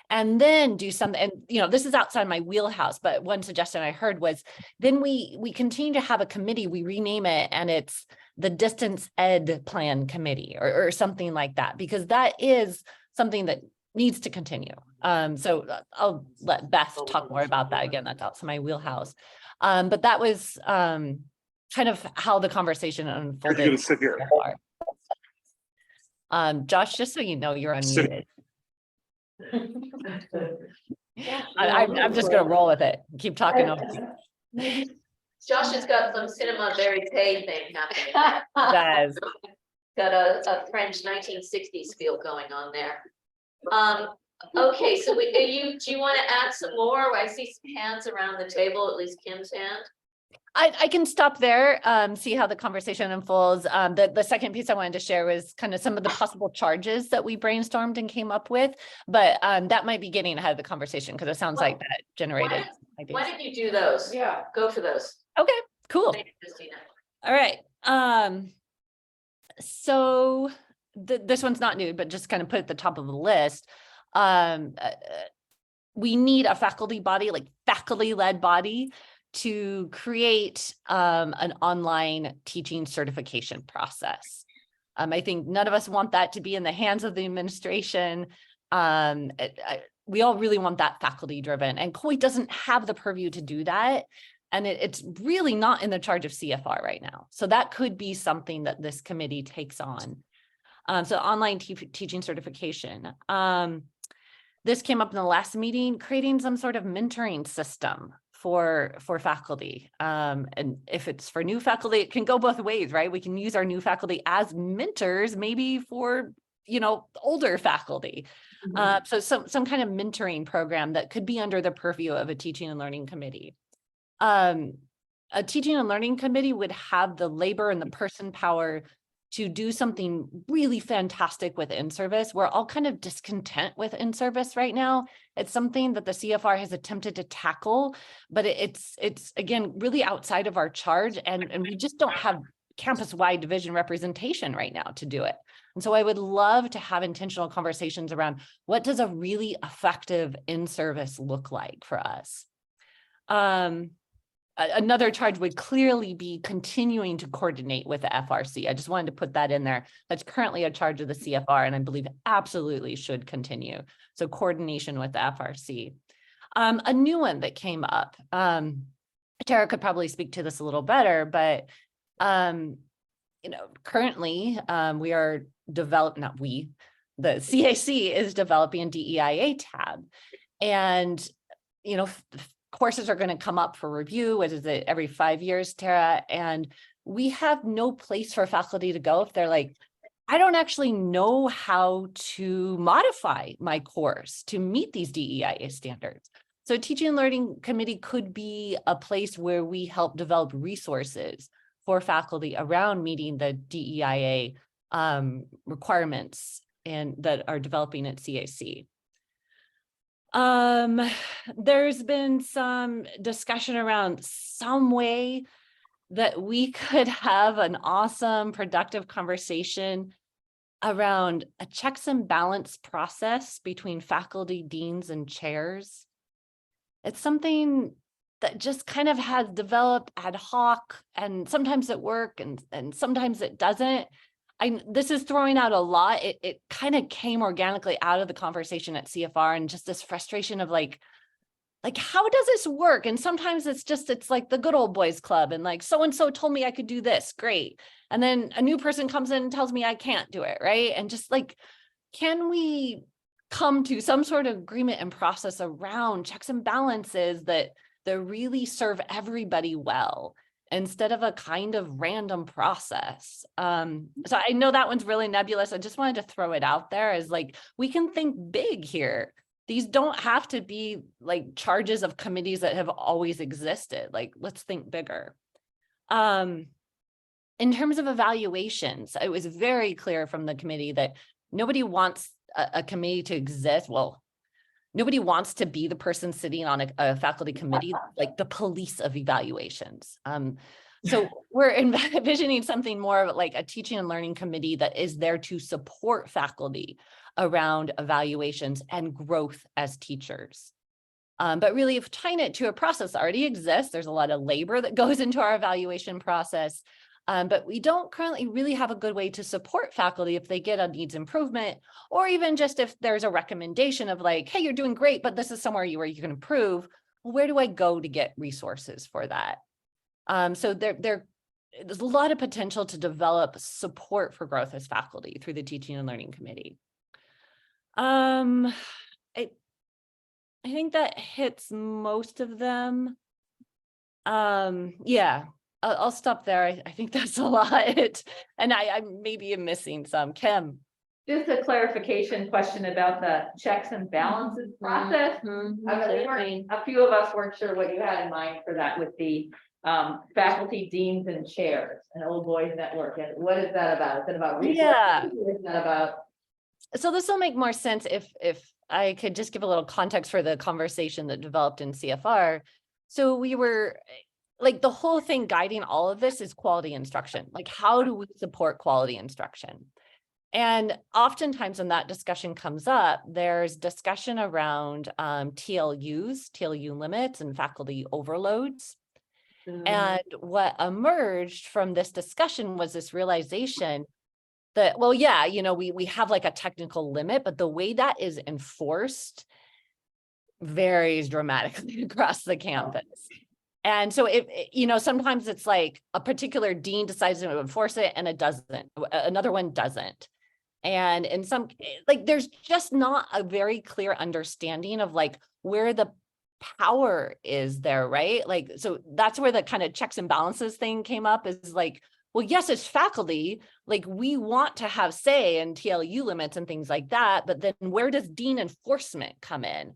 And then do something, and this is outside my wheelhouse, but one suggestion I heard was, then we continue to have a committee, we rename it, and it's the Distance Ed Plan Committee or something like that, because that is something that needs to continue. So I'll let Beth talk more about that. Again, that's outside my wheelhouse. But that was kind of how the conversation unfolded. So far. Josh, just so you know, you're unmuted. I'm just gonna roll with it. Keep talking over you.
Josh has got some cinema verite thing happening.
Guys.
Got a French 1960s feel going on there. Okay, so do you want to add some more? I see some hands around the table, at least Kim's hand.
I can stop there, see how the conversation unfolds. The second piece I wanted to share was kind of some of the possible charges that we brainstormed and came up with, but that might be getting ahead of the conversation because it sounds like that generated ideas.
Why don't you do those? Yeah. Go for those.
Okay, cool.
Thank you, Christina.
All right. So this one's not new, but just kind of put at the top of the list. We need a faculty body, like faculty-led body, to create an online teaching certification process. I think none of us want that to be in the hands of the administration. We all really want that faculty driven, and COI doesn't have the purview to do that. And it's really not in the charge of CFR right now. So that could be something that this committee takes on. So online teaching certification. This came up in the last meeting, creating some sort of mentoring system for faculty. And if it's for new faculty, it can go both ways, right? We can use our new faculty as mentors, maybe for, older faculty. So some kind of mentoring program that could be under the purview of a teaching and learning committee. A teaching and learning committee would have the labor and the person power to do something really fantastic with in-service. We're all kind of discontent with in-service right now. It's something that the CFR has attempted to tackle, but it's again, really outside of our charge, and we just don't have campus-wide division representation right now to do it. And so I would love to have intentional conversations around what does a really effective in-service look like for us? Another charge would clearly be continuing to coordinate with the FRC. I just wanted to put that in there. That's currently a charge of the CFR, and I believe absolutely should continue. So coordination with the FRC. A new one that came up, Tara could probably speak to this a little better, but currently we are developing, the CAC is developing a DEIA tab, and courses are going to come up for review. What is it, every 5 years, Tara? And we have no place for faculty to go if they're like, I don't actually know how to modify my course to meet these DEIA standards. So teaching and learning committee could be a place where we help develop resources for faculty around meeting the DEIA requirements and that are developing at CAC. There's been some discussion around some way that we could have an awesome, productive conversation around a checks and balance process between faculty, deans, and chairs. It's something that just kind of has developed ad hoc, and sometimes it works and sometimes it doesn't. This is throwing out a lot. It kind of came organically out of the conversation at CFR, and just this frustration of like, like, how does this work? And sometimes it's like the good old boys club and like, so-and-so told me I could do this, great. And then a new person comes in and tells me I can't do it, right? And just like, can we come to some sort of agreement and process around checks and balances that really serve everybody well, instead of a kind of random process? So I know that one's really nebulous. I just wanted to throw it out there as like, we can think big here. These don't have to be like charges of committees that have always existed. Like, let's think bigger. In terms of evaluations, it was very clear from the committee that nobody wants a committee to exist. Well, nobody wants to be the person sitting on a faculty committee, like the police of evaluations. So we're envisioning something more of like a teaching and learning committee that is there to support faculty around evaluations and growth as teachers. But really, if tying it to a process that already exists, there's a lot of labor that goes into our evaluation process. But we don't currently really have a good way to support faculty if they get a needs improvement, or even just if there's a recommendation of like, hey, you're doing great, but this is somewhere where you can improve. Well, where do I go to get resources for that? So there's a lot of potential to develop support for growth as faculty through the Teaching and Learning Committee. I think that hits most of them. Yeah, I'll stop there. I think that's a lot. And I maybe am missing some. Kim.
Just a clarification question about the checks and balances process. A few of us weren't sure what you had in mind for that with the faculty deans and chairs and Old Boys Network. And what is that about? Is it about resources?
Yeah.
What is that about?
So this will make more sense if I could just give a little context for the conversation that developed in CFR. So we were like, the whole thing guiding all of this is quality instruction. Like, how do we support quality instruction? And oftentimes when that discussion comes up, there's discussion around TLU limits and faculty overloads. And what emerged from this discussion was this realization that, well, yeah, you know, we have like a technical limit, but the way that is enforced varies dramatically across the campus. And so if, you know, sometimes it's like a particular dean decides to enforce it and it doesn't, another one doesn't. And in some, like, there's just not a very clear understanding of like where the power is there, right? Like, so that's where the kind of checks and balances thing came up, is like, well, yes, as faculty, like we want to have say in TLU limits and things like that, but then where does dean enforcement come in?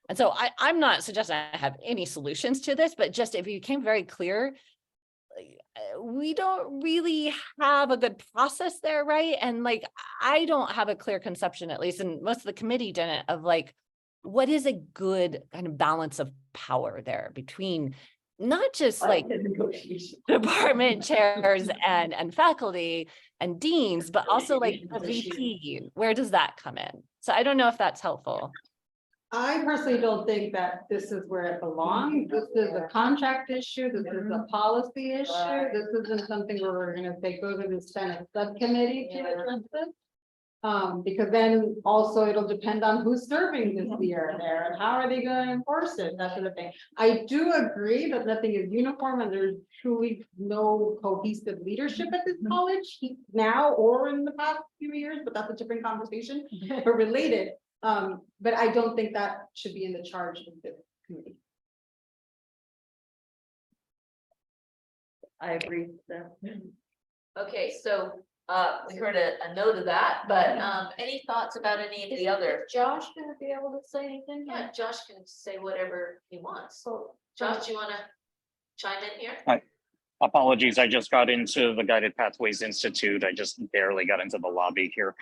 And so I'm not suggesting I have any solutions to this, but just if it became very clear, we don't really have a good process there, right? And like, I don't have a clear conception, at least, and most of the committee didn't, of like, what is a good kind of balance of power there between not just like department chairs and faculty and deans, but also like the VP. Where does that come in? So I don't know if that's helpful.
I personally don't think that this is where it belongs. This is a contract issue. This is a policy issue. This isn't something where we're gonna say, go to the Senate subcommittee to address this. Because then also it'll depend on who's serving this year there and how are they gonna enforce it, that sort of thing. I do agree that nothing is uniform and there's truly no cohesive leadership at this college now or in the past few years, but that's a different conversation, but related. But I don't think that should be in the charge of the committee.
I agree with that.
Okay, so we heard a note of that, but any thoughts about any of the other?
Josh gonna be able to say anything?
Yeah, Josh can say whatever he wants. So Josh, do you wanna chime in here?
Apologies, I just got into the Guided Pathways Institute. I just barely got into the lobby here.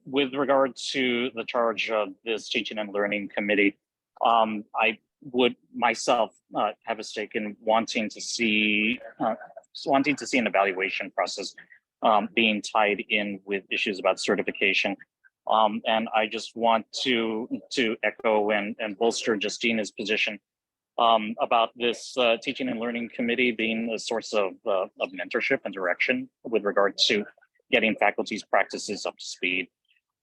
With regard to the charge of this Teaching and Learning Committee, I would myself have a stake in wanting to see an evaluation process being tied in with issues about certification. And I just want to echo and bolster Justina's position about this Teaching and Learning Committee being a source of mentorship and direction with regard to getting faculty's practices up to speed.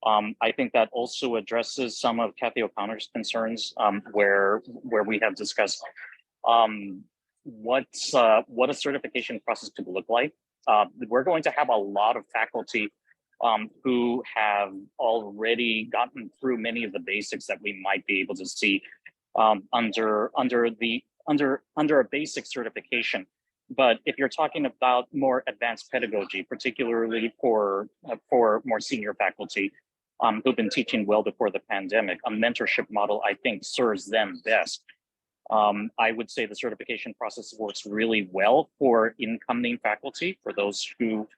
I think that also addresses some of Kathy O'Connor's concerns, where we have discussed what a certification process could look like. We're going to have a lot of faculty who have already gotten through many of the basics that we might be able to see under a basic certification. But if you're talking about more advanced pedagogy, particularly for more senior faculty who've been teaching well before the pandemic, a mentorship model, I think, serves them best. I would say the certification process works really well for incoming faculty, for those who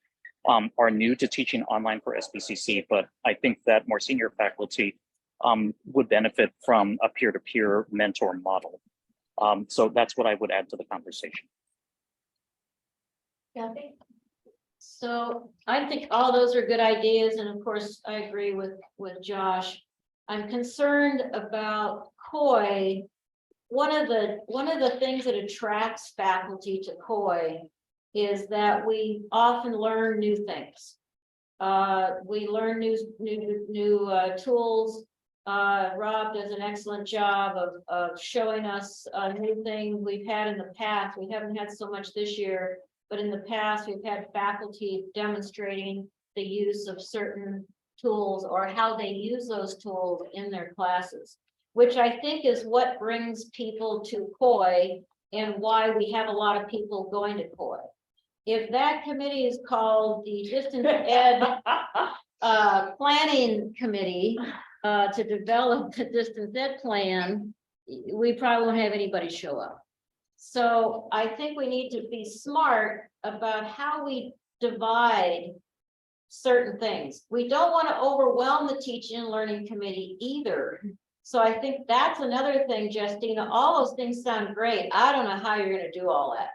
are new to teaching online for SBCC, but I think that more senior faculty would benefit from a peer-to-peer mentor model. So that's what I would add to the conversation.
Kathy? So I think all those are good ideas, and of course, I agree with Josh. I'm concerned about COI. One of the things that attracts faculty to COI is that we often learn new things. We learn new tools. Rob does an excellent job of showing us new things we've had in the past. We haven't had so much this year, but in the past, we've had faculty demonstrating the use of certain tools or how they use those tools in their classes, which I think is what brings people to COI and why we have a lot of people going to COI. If that committee is called the Distance Ed Planning Committee to develop the Distance Ed plan, we probably won't have anybody show up. So I think we need to be smart about how we divide certain things. We don't want to overwhelm the teaching and learning committee either. So I think that's another thing, Justina. All those things sound great. I don't know how you're going to do all that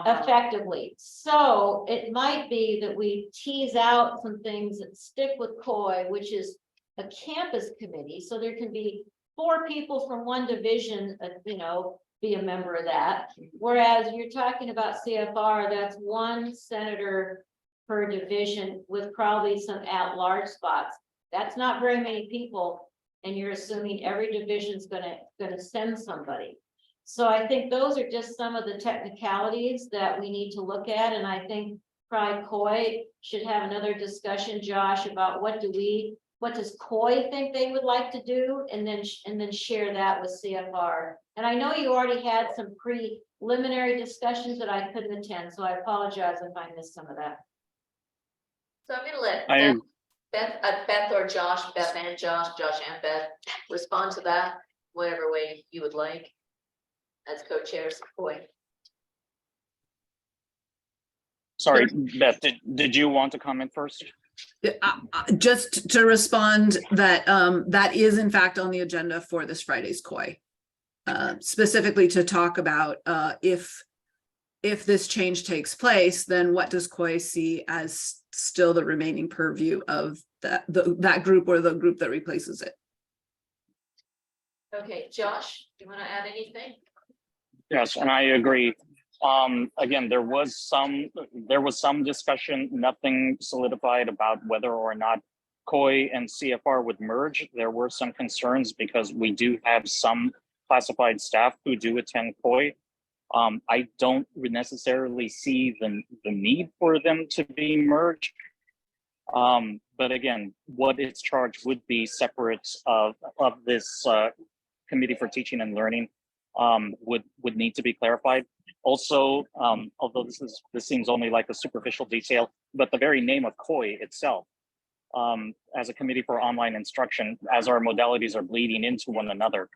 effectively. So it might be that we tease out some things that stick with COI, which is a campus committee. So there can be 4 people from one division, be a member of that. Whereas you're talking about CFR, that's 1 senator per division with probably some at-large spots. That's not very many people. And you're assuming every division's gonna send somebody. So I think those are just some of the technicalities that we need to look at. And I think probably COI should have another discussion, Josh, about what does COI think they would like to do, and then share that with CFR. And I know you already had some preliminary discussions that I couldn't attend, so I apologize if I missed some of that.
So I'm gonna let Beth or Josh, Beth and Josh and Beth, respond to that, whatever way you would like, as co-chairs of COI.
Sorry, Beth, did you want to comment first?
Just to respond that that is in fact on the agenda for this Friday's COI. Specifically to talk about if this change takes place, then what does COI see as still the remaining purview of that group or the group that replaces it?
Okay, Josh, do you want to add anything?
Yes, and I agree. Again, there was some discussion, nothing solidified about whether or not COI and CFR would merge. There were some concerns because we do have some classified staff who do attend COI. I don't necessarily see the need for them to be merged. But again, what its charge would be separate of this Committee for Teaching and Learning would need to be clarified. Also, although this seems only like a superficial detail, but the very name of COI itself, as a Committee for Online Instruction, as our modalities are bleeding into one another,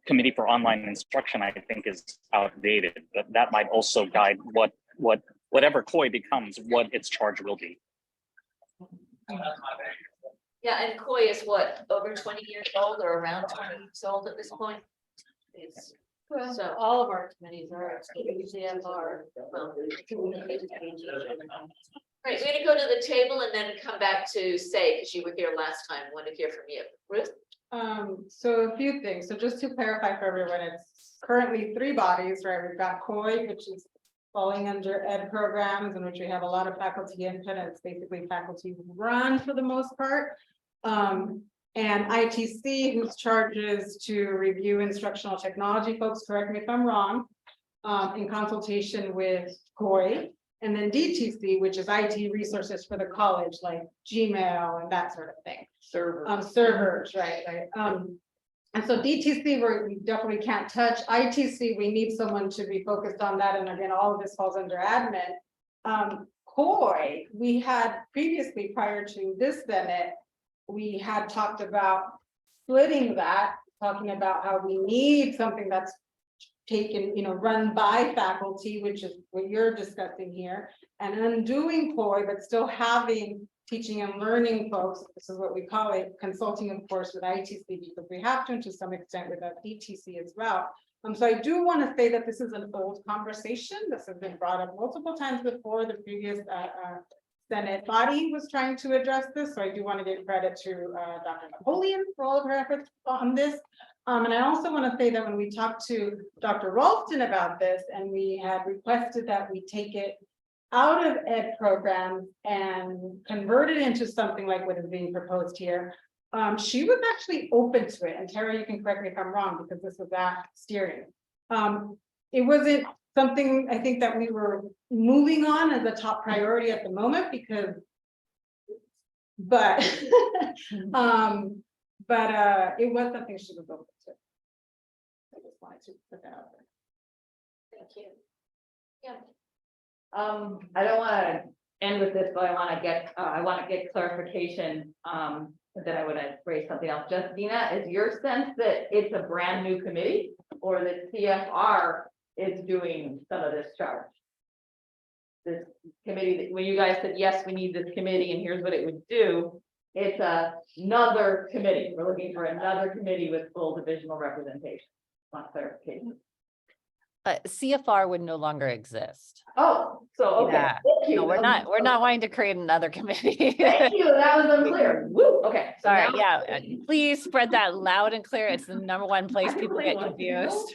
Committee for Online Instruction, I think, is outdated. But that might also guide whatever COI becomes, what its charge will be.
Yeah, and COI is what, over 20 years old or around 20 years old at this point?
So all of our committees are CFR.
Right, we're gonna go to the table and then come back to say, because you were here last time, want to hear from you. Ruth?
So a few things. So just to clarify for everyone, it's currently 3 bodies, right? We've got COI, which is falling under ed programs in which we have a lot of faculty input, and it's basically faculty run for the most part. And ITC, whose charge is to review instructional technology, folks, correct me if I'm wrong, in consultation with COI, and then DTC, which is IT resources for the college, like Gmail and that sort of thing. Servers, right. And so DTC, we definitely can't touch. ITC, we need someone to be focused on that. And again, all of this falls under admin. COI, we had previously, prior to this Senate, we had talked about splitting that, talking about how we need something that's taken, run by faculty, which is what you're discussing here, and undoing COI, but still having teaching and learning folks. This is what we call it, consulting, of course, with ITC, because we have to some extent with DTC as well. So I do want to say that this is an old conversation. This has been brought up multiple times before. The previous Senate body was trying to address this. So I do want to give credit to Dr. Napoleon for all of her efforts on this. And I also want to say that when we talked to Dr. Ralston about this, and we had requested that we take it out of ed programs and convert it into something like what is being proposed here, she was actually open to it. And Tara, you can correct me if I'm wrong, because this was that steering. It wasn't something I think that we were moving on as a top priority at the moment, because, but it was something she was open to. I just wanted to put that out there.
Thank you. Yeah.
I don't want to end with this, but I want to get clarification. But then I would have raised something else. Justina, is your sense that it's a brand new committee, or that CFR is doing some of this charge? This committee, that when you guys said, yes, we need this committee and here's what it would do, it's another committee. We're looking for another committee with full divisional representation. Want clarification?
CFR would no longer exist.
Oh, so, okay.
Yeah.
Thank you.
No, we're not wanting to create another committee.
Thank you, that was unclear. Woo, okay. So
Sorry,
now-
yeah, please spread that loud and clear. It's the number one place people get confused.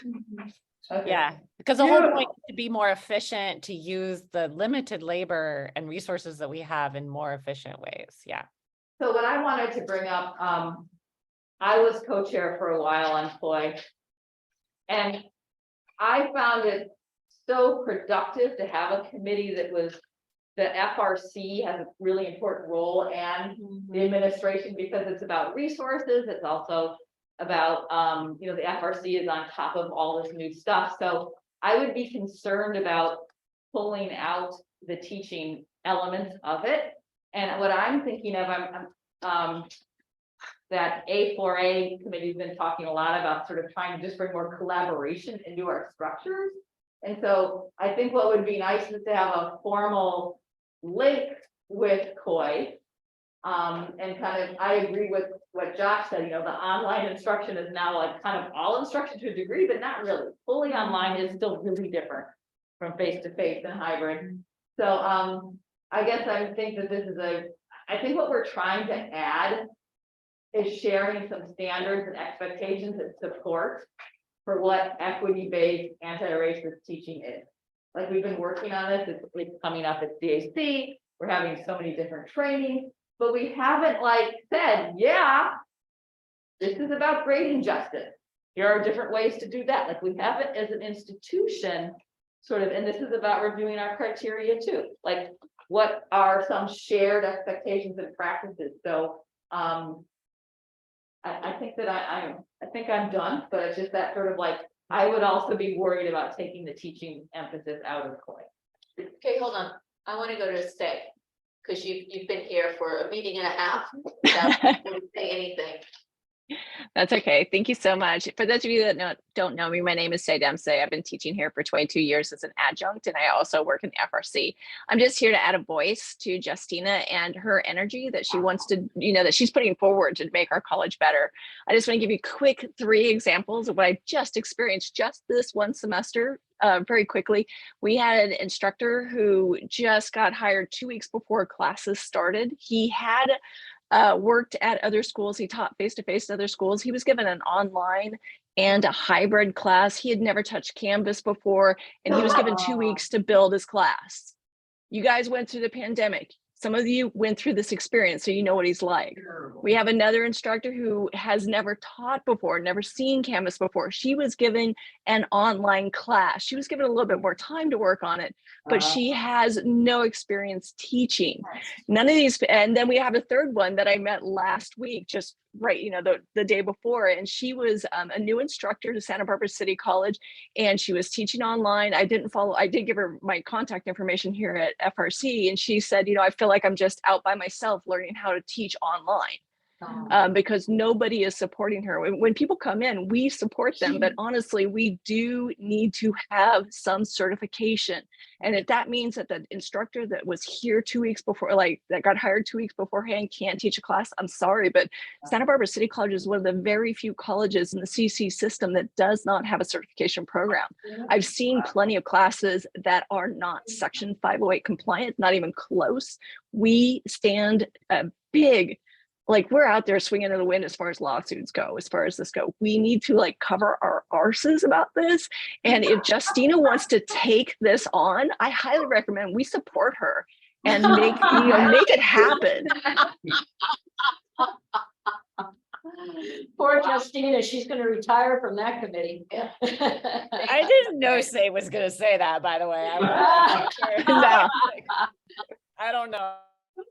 Okay.
Yeah, because the whole
Beautiful.
point is to be more efficient, to use the limited labor and resources that we have in more efficient ways. Yeah.
So what I wanted to bring up, I was co-chair for a while on COI. And I found it so productive to have a committee that was, the FRC has a really important role, and the administration, because it's about resources. It's also about, the FRC is on top of all this new stuff. So I would be concerned about pulling out the teaching elements of it. And what I'm thinking of, that A4A committee's been talking a lot about sort of trying to just bring more collaboration into our structures. And so I think what would be nice is to have a formal link with COI. And kind of, I agree with what Josh said, the online instruction is now like kind of all instruction to a degree, but not really. Fully online is still really different from face-to-face and hybrid. So I guess I think that this is I think what we're trying to add is sharing some standards and expectations and support for what equity-based anti-racist teaching is. Like, we've been working on this, it's coming up at CAC, we're having so many different trainings, but we haven't said, yeah, this is about grading justice. Here are different ways to do that. Like, we haven't as an institution sort of, and this is about reviewing our criteria too. Like, what are some shared expectations and practices? So I think that I think I'm done, but it's just that sort of I would also be worried about taking the teaching emphasis out of COI.
Okay, hold on. I want to go to Stay, because you've been here for a meeting and a half without saying anything.
That's okay. Thank you so much. For those of you that don't know me, my name is Say Dempsey. I've been teaching here for 22 years as an adjunct, and I also work in the FRC. I'm just here to add a voice to Justina and her energy that she wants to, that she's putting forward to make our college better. I just want to give you quick 3 examples of what I just experienced just this one semester. Very quickly, we had an instructor who just got hired 2 weeks before classes started. He had worked at other schools. He taught face-to-face at other schools. He was given an online and a hybrid class. He had never touched Canvas before, and he was given 2 weeks to build his class. You guys went through the pandemic. Some of you went through this experience, so you know what he's like. We have another instructor who has never taught before, never seen Canvas before. She was given an online class. She was given a little bit more time to work on it, but she has no experience teaching. None of these, and then we have a third one that I met last week, just right, you know, the day before, and she was a new instructor to Santa Barbara City College, and she was teaching online. I did give her my contact information here at FRC, and she said, you know, I feel like I'm just out by myself learning how to teach online. Because nobody is supporting her. When people come in, we support them, but honestly, we do need to have some certification. And if that means that the instructor that was here 2 weeks before, like that got hired 2 weeks beforehand, can't teach a class, I'm sorry, but Santa Barbara City College is one of the very few colleges in the CC system that does not have a certification program. I've seen plenty of classes that are not Section 508 compliant, not even close. We stand a big, like we're out there swinging in the wind as far as lawsuits go, as far as this go. We need to like cover our arses about this. And if Justina wants to take this on, I highly recommend we support her and make it happen.
Poor Justina, she's gonna retire from that committee.
I didn't know Say was gonna say that, by the way. No. I don't know.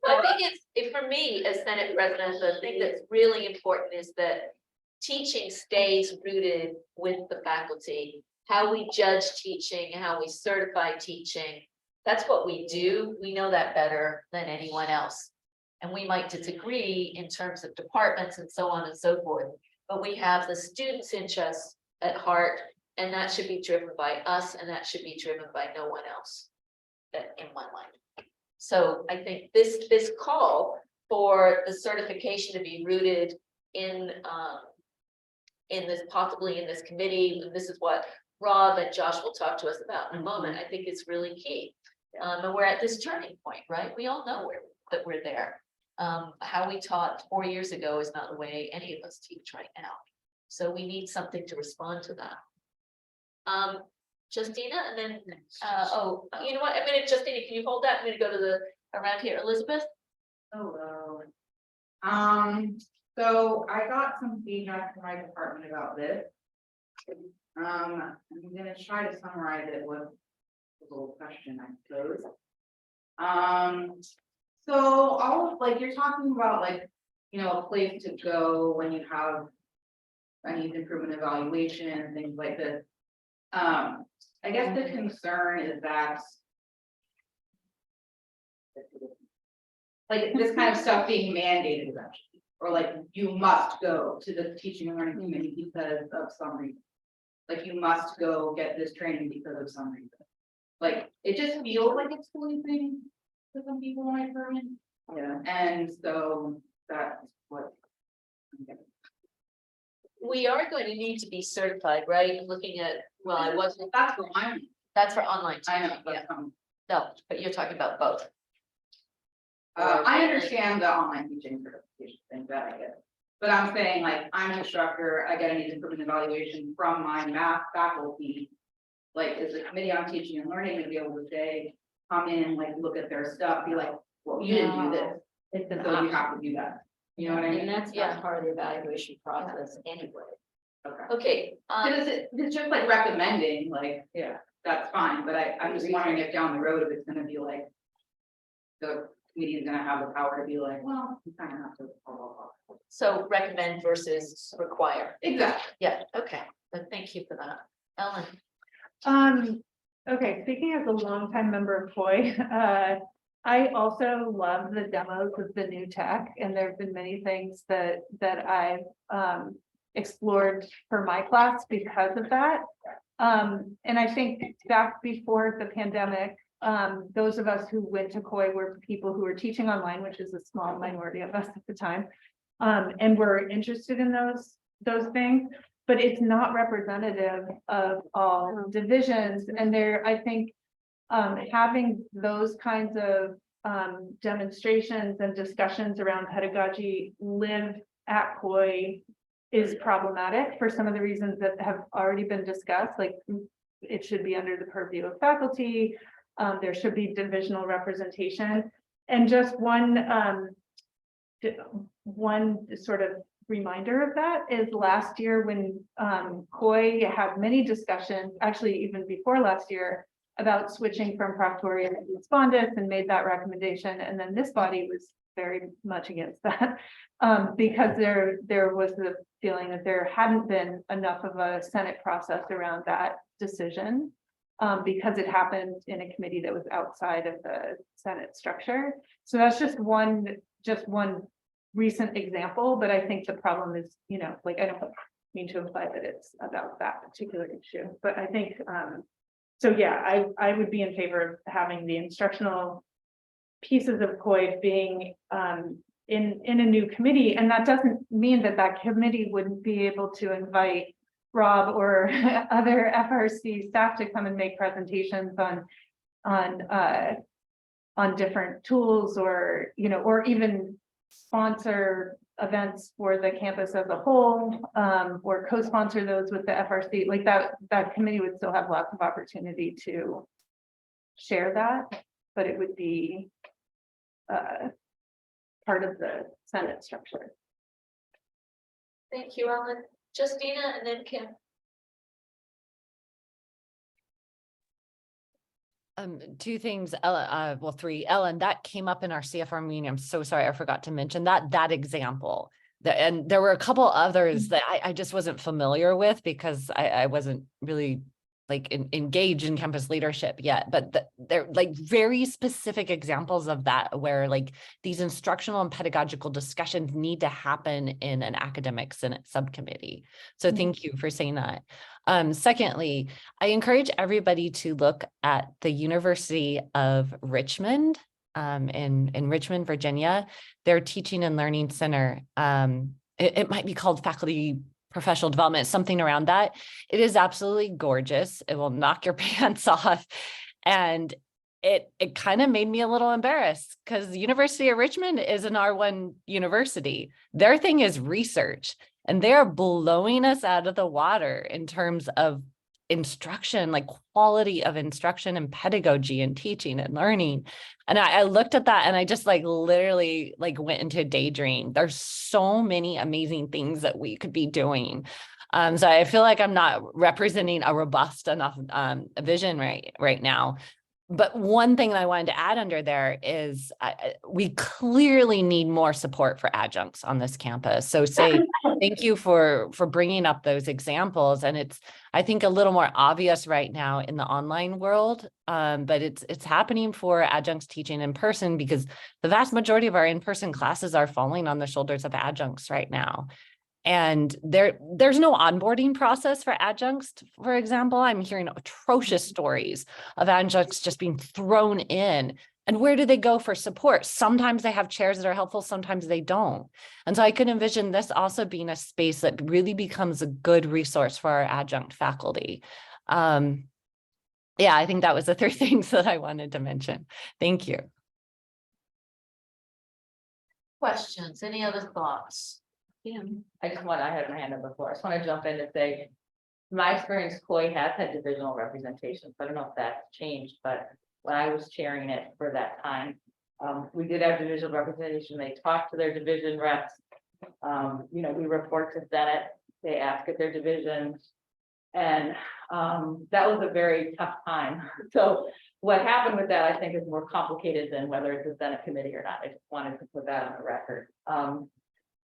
I think for me, as Senate President, the thing that's really important is that teaching stays rooted with the faculty. How we judge teaching, how we certify teaching, that's what we do. We know that better than anyone else. And we might disagree in terms of departments and so on and so forth, but we have the students' interests at heart, and that should be driven by us, and that should be driven by no one else in my mind. So I think this call for the certification to be rooted in this, possibly in this committee, and this is what Rob and Josh will talk to us about in a moment, I think is really key. And we're at this turning point, right? We all know that we're there. How we taught 4 years ago is not the way any of us teach right now. So we need something to respond to that. Justina, and then, you know what, a minute, Justina, can you hold that? I'm gonna go to the, around here, Elizabeth?
Hello. So I got some feedback from my department about this. I'm gonna try to summarize it with a little question, I suppose. So all, like, you're talking about, like, you know, a place to go when you have a needs improvement evaluation and things like this. I guess the concern is that like this kind of stuff being mandated eventually, or like you must go to the teaching and learning committee because of some reason. Like you must go get this training because of some reason. Like it just feels like it's policing to some people in my department. Yeah. And so that's what I'm getting.
We are going to need to be certified, right? Looking at, well, I wasn't.
That's for online.
That's for online.
I know,
teaching,
but
yeah. No, but you're talking about both.
I understand the online teaching certification thing, that I get. But I'm saying, like, I'm an instructor, I get a needs improvement evaluation from my math faculty. Like, is the committee on teaching and learning gonna be able to say, come in, like, look at their stuff, be like, well, you didn't do this.
It's an
So you have to do that. You know what I mean?
And that's not part of the evaluation process anyway.
Okay,
It's just like recommending, like, yeah, that's fine, but I'm just wondering if down the road, if it's gonna be like. The committee is gonna have the power to be like, well, you kind of have to. Blah, blah, blah.
so recommend versus require.
Exactly.
Yeah, okay, but thank you for that. Ellen?
Okay, speaking as a longtime member of COI, I also love the demos of the new tech, and there have been many things that I've explored for my class because of that. And I think back before the pandemic, those of us who went to COI were people who were teaching online, which is a small minority of us at the time, and were interested in those things. But it's not representative of all divisions, and I think having those kinds of demonstrations and discussions around pedagogy live at COI is problematic for some of the reasons that have already been discussed, like it should be under the purview of faculty. There should be divisional representation. And just one sort of reminder of that is last year when COI had many discussions, actually even before last year, about switching from proctorium to respondus and made that recommendation. And then this body was very much against that because there was the feeling that there hadn't been enough of a Senate process around that decision because it happened in a committee that was outside of the Senate structure. So that's just one recent example, but I think the problem is, you know, like, I don't mean to imply that it's about that particular issue, but I think, so yeah, I would be in favor of having the instructional pieces of COI being in a new committee, and that doesn't mean that that committee wouldn't be able to invite Rob or other FRC staff to come and make presentations on different tools, or, you know, or even sponsor events for the campus as a whole, or co-sponsor those with the FRC. Like that committee would still have lots of opportunity to share that, but it would be part of the Senate structure.
Thank you, Ellen. Justina and then Kim.
Two things, Ellen, well, three. Ellen, that came up in our CFR meeting. I'm so sorry, I forgot to mention that example. And there were a couple others that I just wasn't familiar with because I wasn't really like engaged in campus leadership yet, but they're like very specific examples of that, where like these instructional and pedagogical discussions need to happen in an academic Senate subcommittee. So thank you for saying that. Secondly, I encourage everybody to look at the University of Richmond in Richmond, Virginia, their teaching and learning center. It might be called faculty professional development, something around that. It is absolutely gorgeous. It will knock your pants off. And it kind of made me a little embarrassed because the University of Richmond is an R1 university. Their thing is research, and they're blowing us out of the water in terms of instruction, like quality of instruction and pedagogy and teaching and learning. And I looked at that and I just like literally like went into a daydream. There's so many amazing things that we could be doing. So I feel like I'm not representing a robust enough vision right now. But one thing that I wanted to add under there is we clearly need more support for adjuncts on this campus. So thank you for bringing up those examples. And it's, I think, a little more obvious right now in the online world, but it's happening for adjuncts teaching in person because the vast majority of our in-person classes are falling on the shoulders of adjuncts right now. And there's no onboarding process for adjuncts, for example. I'm hearing atrocious stories of adjuncts just being thrown in. And where do they go for support? Sometimes they have chairs that are helpful, sometimes they don't. And so I could envision this also being a space that really becomes a good resource for our adjunct faculty. Yeah, I think that was the three things that I wanted to mention. Thank you.
Questions, any other thoughts?
I had my hand up before. I just want to jump in and say, my experience, COI has had divisional representation. So I don't know if that's changed, but when I was chairing it for that time, we did have divisional representation. They talked to their division reps. You know, we report to Senate. They ask at their divisions, and that was a very tough time. So what happened with that, I think, is more complicated than whether it's a Senate committee or not. I just wanted to put that on the record.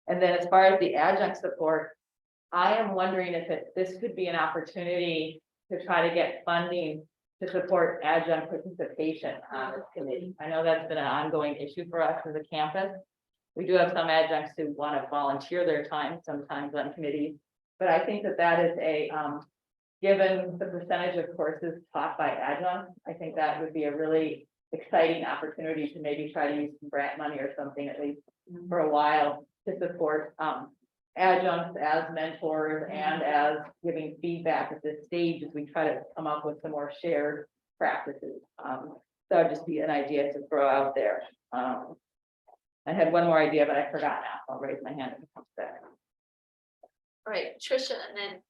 And then as far as the adjunct support, I am wondering if this could be an opportunity to try to get funding to support adjunct participation on this committee. I know that's been an ongoing issue for us as a campus. We do have some adjuncts who want to volunteer their time sometimes on committees, but I think that is a, given the percentage of courses taught by adjuncts, I think that would be a really exciting opportunity to maybe try to use some grant money or something, at least for a while, to support adjuncts as mentors and as giving feedback at this stage as we try to come up with some more shared practices. So it'd just be an idea to throw out there. I had one more idea, but I forgot now. I'll raise my hand if it comes back.
Right, Trisha, and then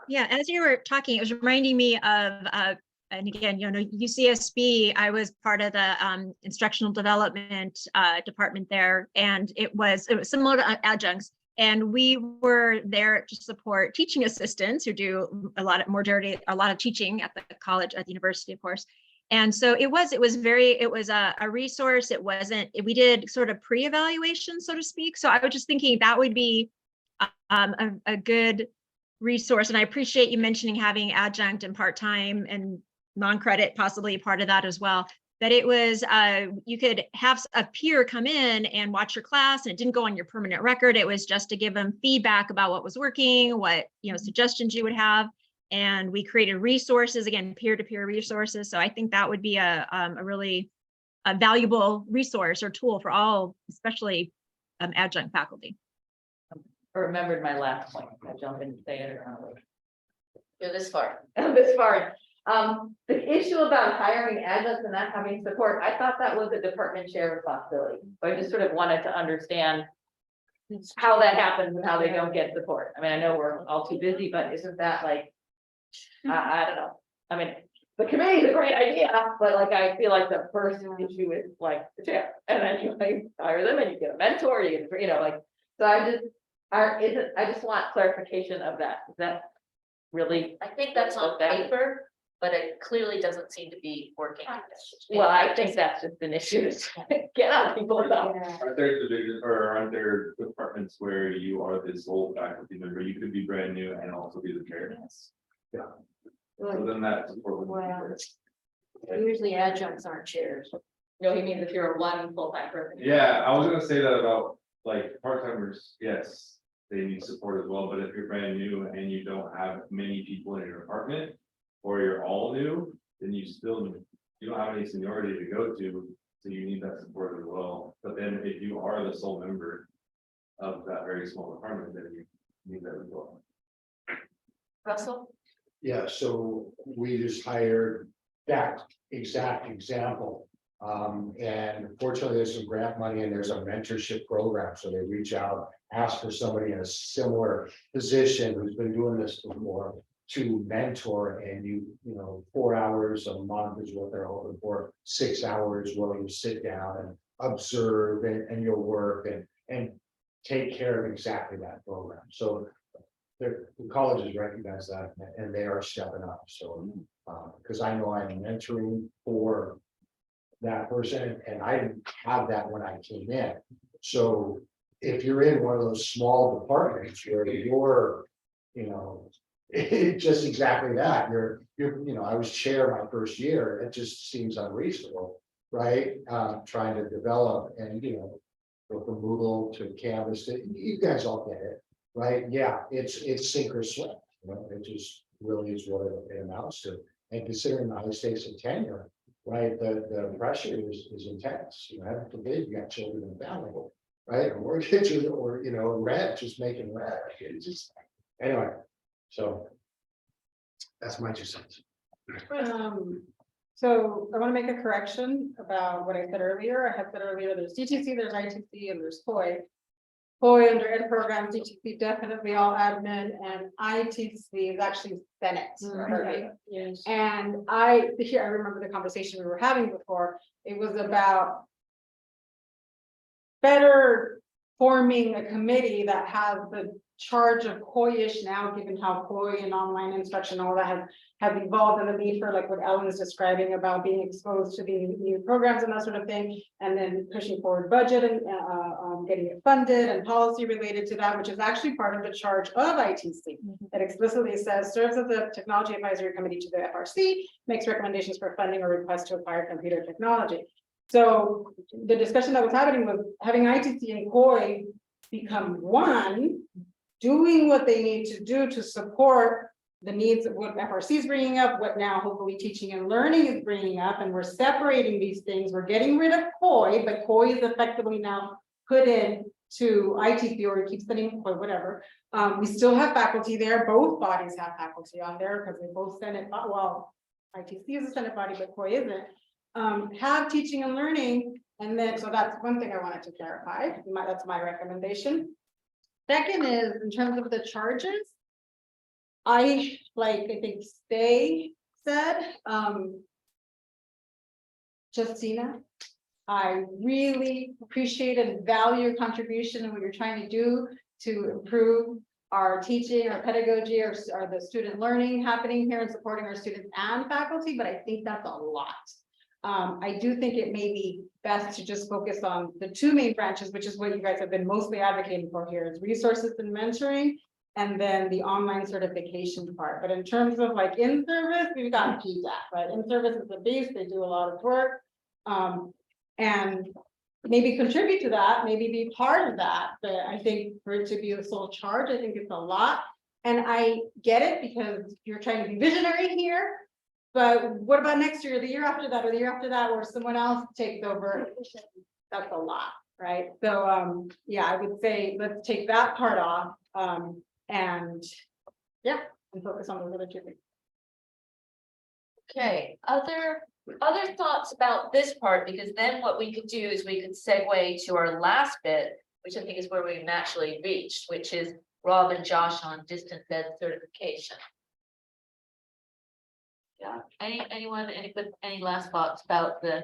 Yeah, as you were talking, it was reminding me of, and again, UCSB, I was part of the instructional development department there, and it was similar to adjuncts. And we were there to support teaching assistants who do a lot of teaching at the college, at the university, of course. And so it was a resource. We did sort of pre-evaluation, so to speak. So I was just thinking that would be a good resource. And I appreciate you mentioning having adjunct and part-time and non-credit possibly a part of that as well. That it was, you could have a peer come in and watch your class, and it didn't go on your permanent record. It was just to give them feedback about what was working, what suggestions you would have. And we created resources, again, peer-to-peer resources. So I think that would be a really valuable resource or tool for all, especially adjunct faculty.
I remembered my last point. I jump in and say it or
you're this far.
this far. The issue about hiring adjuncts and not having support, I thought that was a department chair responsibility. But I just sort of wanted to understand how that happens and how they don't get support. I mean, I know we're all too busy, but isn't that like, I don't know. I mean, the committee is a great idea, but like, I feel like the first issue is like the chair. And then you like hire them and you get a mentor, so I just want clarification of that. Is that really?
I think that's on paper, but it clearly doesn't seem to be working.
Well, I think that's just an issue to get out people about.
Aren't there divisions or aren't there departments where you are the sole faculty member? You could be brand new and also be the chair.
Yeah.
So then that's.
Usually adjuncts aren't chairs.
No, he means if you're a one full-time person.
Yeah, I was gonna say that about like part-timers, yes, they need support as well, but if you're brand new and you don't have many people in your department. Or you're all new, then you don't have any seniority to go to, so you need that support as well. But then if you are the sole member of that very small department, then you need that as well.
Russell?
Yeah, so we just hired that exact example. And fortunately, there's some grant money and there's a mentorship program. So they reach out, ask for somebody in a similar position who's been doing this before to mentor, and 4 hours a month is what they're hoping for, 6 hours where you sit down and observe and your work and take care of exactly that program. So the colleges recognize that and they are stepping up. So because I know I'm mentoring for that person and I didn't have that when I came in. So if you're in one of those small departments where you're, just exactly that, I was chair my first year, it just seems unreasonable, right? Trying to develop and, go from Moodle to Canvas, you guys all get it, right? Yeah, it's sink or swim, it just really is what it amounts to. And considering the high stakes of tenure, right, the pressure is intense, heaven forbid, you got children and family, right? Or mortgage or, rent, just making rent, it's just, anyway. So that's my 2 cents.
So I want to make a correction about what I said earlier. I had said earlier, there's DTC, there's ITC, and there's COI. COI under ed programs, DTC definitely all admin, and ITC is actually Senate.
Right. Yes.
And I remember the conversation we were having before, it was about better forming a committee that has the charge of COI-ish now, given how COI and online instruction, all that have evolved, and the need for like what Ellen is describing about being exposed to the new programs and that sort of thing, and then pushing forward budget and getting it funded and policy related to that, which is actually part of the charge of ITC. It explicitly says serves as a technology advisory committee to the FRC, makes recommendations for funding or requests to acquire computer technology. So the discussion that was happening was having ITC and COI become one, doing what they need to do to support the needs of what FRC is bringing up, what now hopefully teaching and learning is bringing up, and we're separating these things. We're getting rid of COI, but COI is effectively now put in to ITC, or it keeps sending COI, whatever. We still have faculty there. Both bodies have faculty on there because they both Senate, well, ITC is a Senate body, but COI isn't. Have teaching and learning, and then, so that's one thing I wanted to clarify. That's my recommendation. Second is in terms of the charges. I think Stay said, Justina, I really appreciate and value your contribution and what you're trying to do to improve our teaching, our pedagogy, or the student learning happening here and supporting our students and faculty, but I think that's a lot. I do think it may be best to just focus on the two main branches, which is what you guys have been mostly advocating for here, is resources and mentoring, and then the online certification part. But in terms of like in-service, we've got PDAC, right? In-service is the base, they do a lot of work. And maybe contribute to that, maybe be part of that, but I think for it to be a sole charge, I think it's a lot. And I get it because you're trying to be visionary here. But what about next year, the year after that, or the year after that, where someone else takes over? That's a lot, right? So, yeah, I would say, let's take that part off, and yeah, and focus on those other two things.
Okay, other thoughts about this part, because then what we could do is we could segue to our last bit, which I think is where we naturally reached, which is Rob and Josh on distance ed certification. Yeah, anyone, any last thoughts about the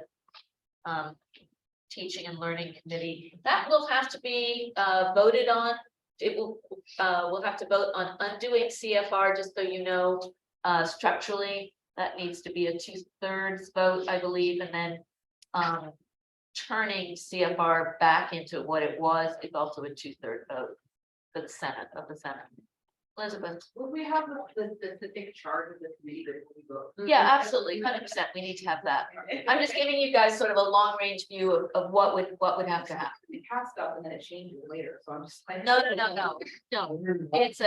teaching and learning committee? That will have to be voted on. It will, we'll have to vote on undoing CFR, just so you know, structurally. That needs to be a 2/3 vote, I believe, and then turning CFR back into what it was is also a 2/3 vote for the Senate, of the Senate. Elizabeth.
Will we have the specific charge of the committee that we vote?
Yeah, absolutely, 100%. We need to have that. I'm just giving you guys sort of a long range view of what would have to happen.
We pass stuff and then it changes later, so I'm just like.
No. It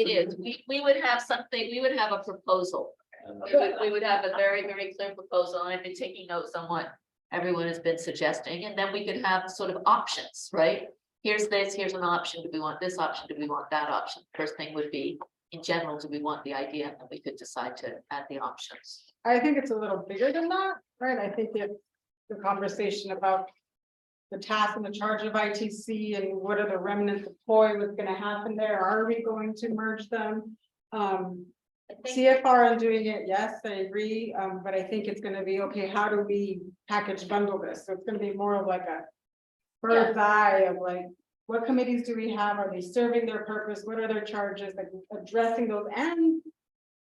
is. We would have something, we would have a proposal. We would have a very, very clear proposal, and I've been taking notes on what everyone has been suggesting, and then we could have sort of options, right? Here's this, here's an option. Do we want this option? Do we want that option? First thing would be, in general, do we want the idea? And we could decide to add the options.
I think it's a little bigger than that, right? I think that the conversation about the task and the charge of ITC and what are the remnants of POI, what's gonna happen there? Are we going to merge them? CFR and doing it, yes, I agree, but I think it's gonna be, okay, how do we package bundle this? So it's gonna be more of like a bird's eye of like, what committees do we have? Are they serving their purpose? What are their charges? Like addressing those. And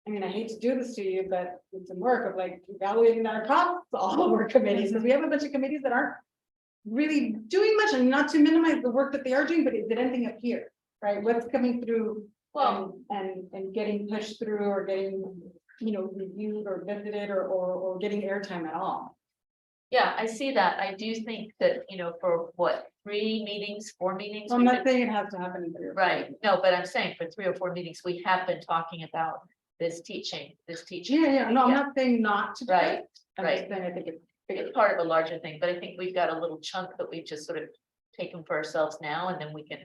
I mean, I hate to do this to you, but it's some work of like evaluating that across all of our committees, because we have a bunch of committees that aren't really doing much, and not to minimize the work that they are doing, but is it anything up here, right? What's coming through and getting pushed through, or getting, reviewed or visited, or getting airtime at all?
Yeah, I see that. I do think that, for what, 3 meetings, 4 meetings?
I'm not saying it has to happen in 3 or 4.
Right, no, but I'm saying for 3 or 4 meetings, we have been talking about this teaching.
Yeah, no, I'm not saying not to.
Right,
I'm just saying I think
it's part of a larger thing, but I think we've got a little chunk that we've just sort of taken for ourselves now, and then we can,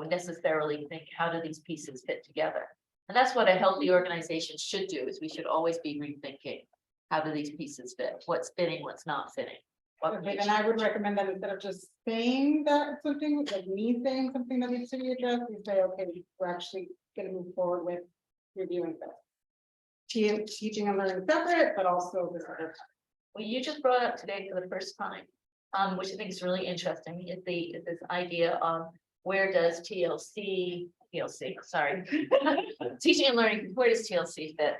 necessarily think, how do these pieces fit together? And that's what a healthy organization should do, is we should always be rethinking, how do these pieces fit? What's fitting, what's not fitting?
And I would recommend that instead of just saying that something, like me saying something that needs to be addressed, we say, okay, we're actually gonna move forward with reviewing this. Teaching and learning separate, but also this other.
Well, you just brought up today for the first time, which I think is really interesting, is this idea of where does TLC, sorry, teaching and learning, where does TLC fit?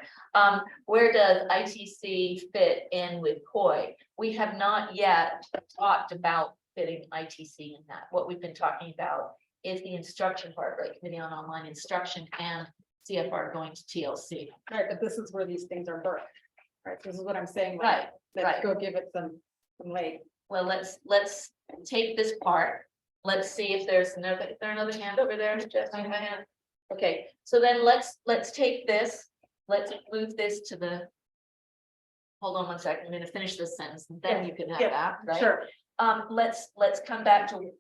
Where does ITC fit in with POI? We have not yet talked about fitting ITC in that. What we've been talking about is the instruction part, right? Committee on Online Instruction and CFR going to TLC.
Right, but this is where these things are birthed, right? This is what I'm saying.
Right,
Let's go give it some weight.
Well, let's take this part. Let's see if there's another, is there another hand over there? Just my hand. Okay, so then let's take this, let's move this to the. Hold on one second, I'm gonna finish this sentence, and then you can have that, right?
Sure.
Let's come back to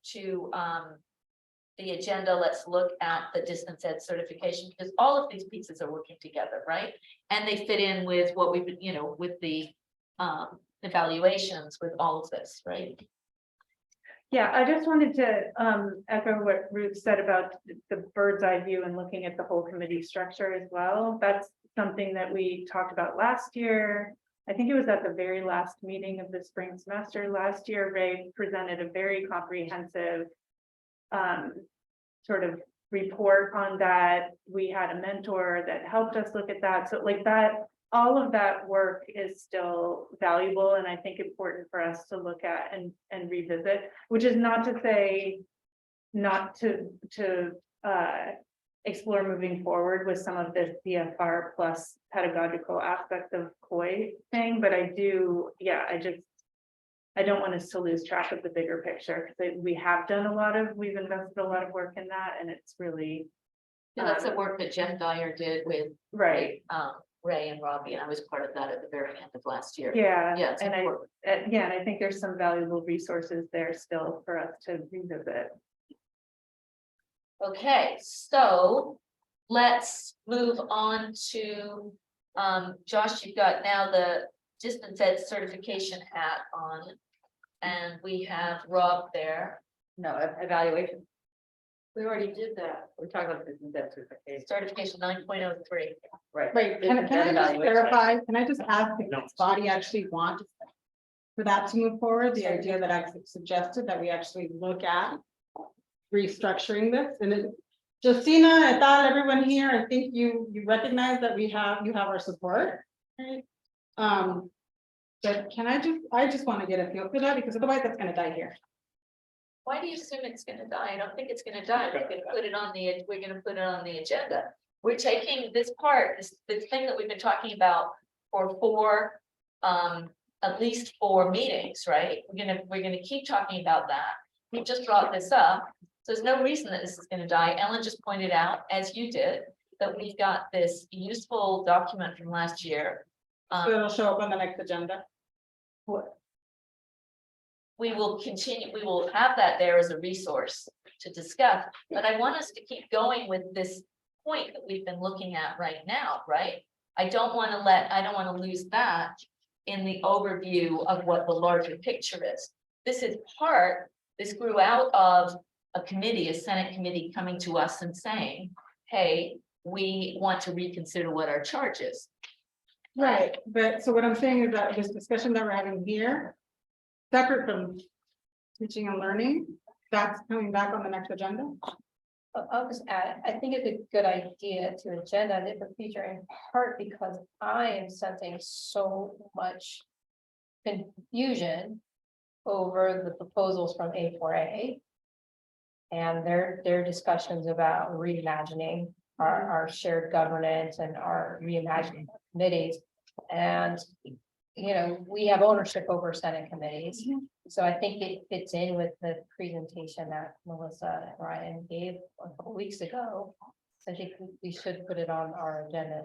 the agenda. Let's look at the distance ed certification, because all of these pieces are working together, right? And they fit in with what we've been, with the evaluations, with all of this, right?
Yeah, I just wanted to echo what Ruth said about the bird's eye view and looking at the whole committee structure as well. That's something that we talked about last year. I think it was at the very last meeting of the spring semester last year. Ray presented a very comprehensive sort of report on that. We had a mentor that helped us look at that. So like that, all of that work is still valuable and I think important for us to look at and revisit, which is not to say not to explore moving forward with some of this CFR plus pedagogical aspect of COI thing, but I do, yeah, I don't want us to lose track of the bigger picture because we've invested a lot of work in that and it's really.
Yeah, that's the work that Jeff Dyer did with
Right.
Ray and Robbie, and I was part of that at the very end of last year.
Yeah.
Yeah, it's
And
important.
and I think there's some valuable resources there still for us to revisit.
Okay, so let's move on to, Josh, you've got now the distance ed certification hat on. And we have Rob there.
No, evaluation.
We already did that.
We're talking about business debt certification.
Certification 9.03.
Right.
Wait, can I just clarify? Can I just ask if this body actually wants for that to move forward? The idea that I suggested that we actually look at restructuring this and it. Justina, I thought everyone here, I think you recognize that you have our support, right? But can I just want to get a feel for that because otherwise that's gonna die here.
Why do you assume it's gonna die? I don't think it's gonna die. We're gonna put it on the agenda. We're taking this part, this thing that we've been talking about for at least 4 meetings, right? We're gonna keep talking about that. We just brought this up. So there's no reason that this is gonna die. Ellen just pointed out, as you did, that we've got this useful document from last year.
So it'll show up on the next agenda.
We will continue, we will have that there as a resource to discuss, but I want us to keep going with this point that we've been looking at right now, right? I don't want to lose that in the overview of what the larger picture is. This grew out of a committee, a Senate committee coming to us and saying, hey, we want to reconsider what our charge is.
Right, but so what I'm saying is that this discussion that we're having here, separate from teaching and learning, that's coming back on the next agenda.
I'll just add, I think it's a good idea to agenda it for future in part because I am sensing so much confusion over the proposals from A4A and their discussions about reimagining our shared governance and our reimagining committees. And, you know, we have ownership over Senate committees. So I think it fits in with the presentation that Melissa and Ryan gave a couple weeks ago. So I think we should put it on our agenda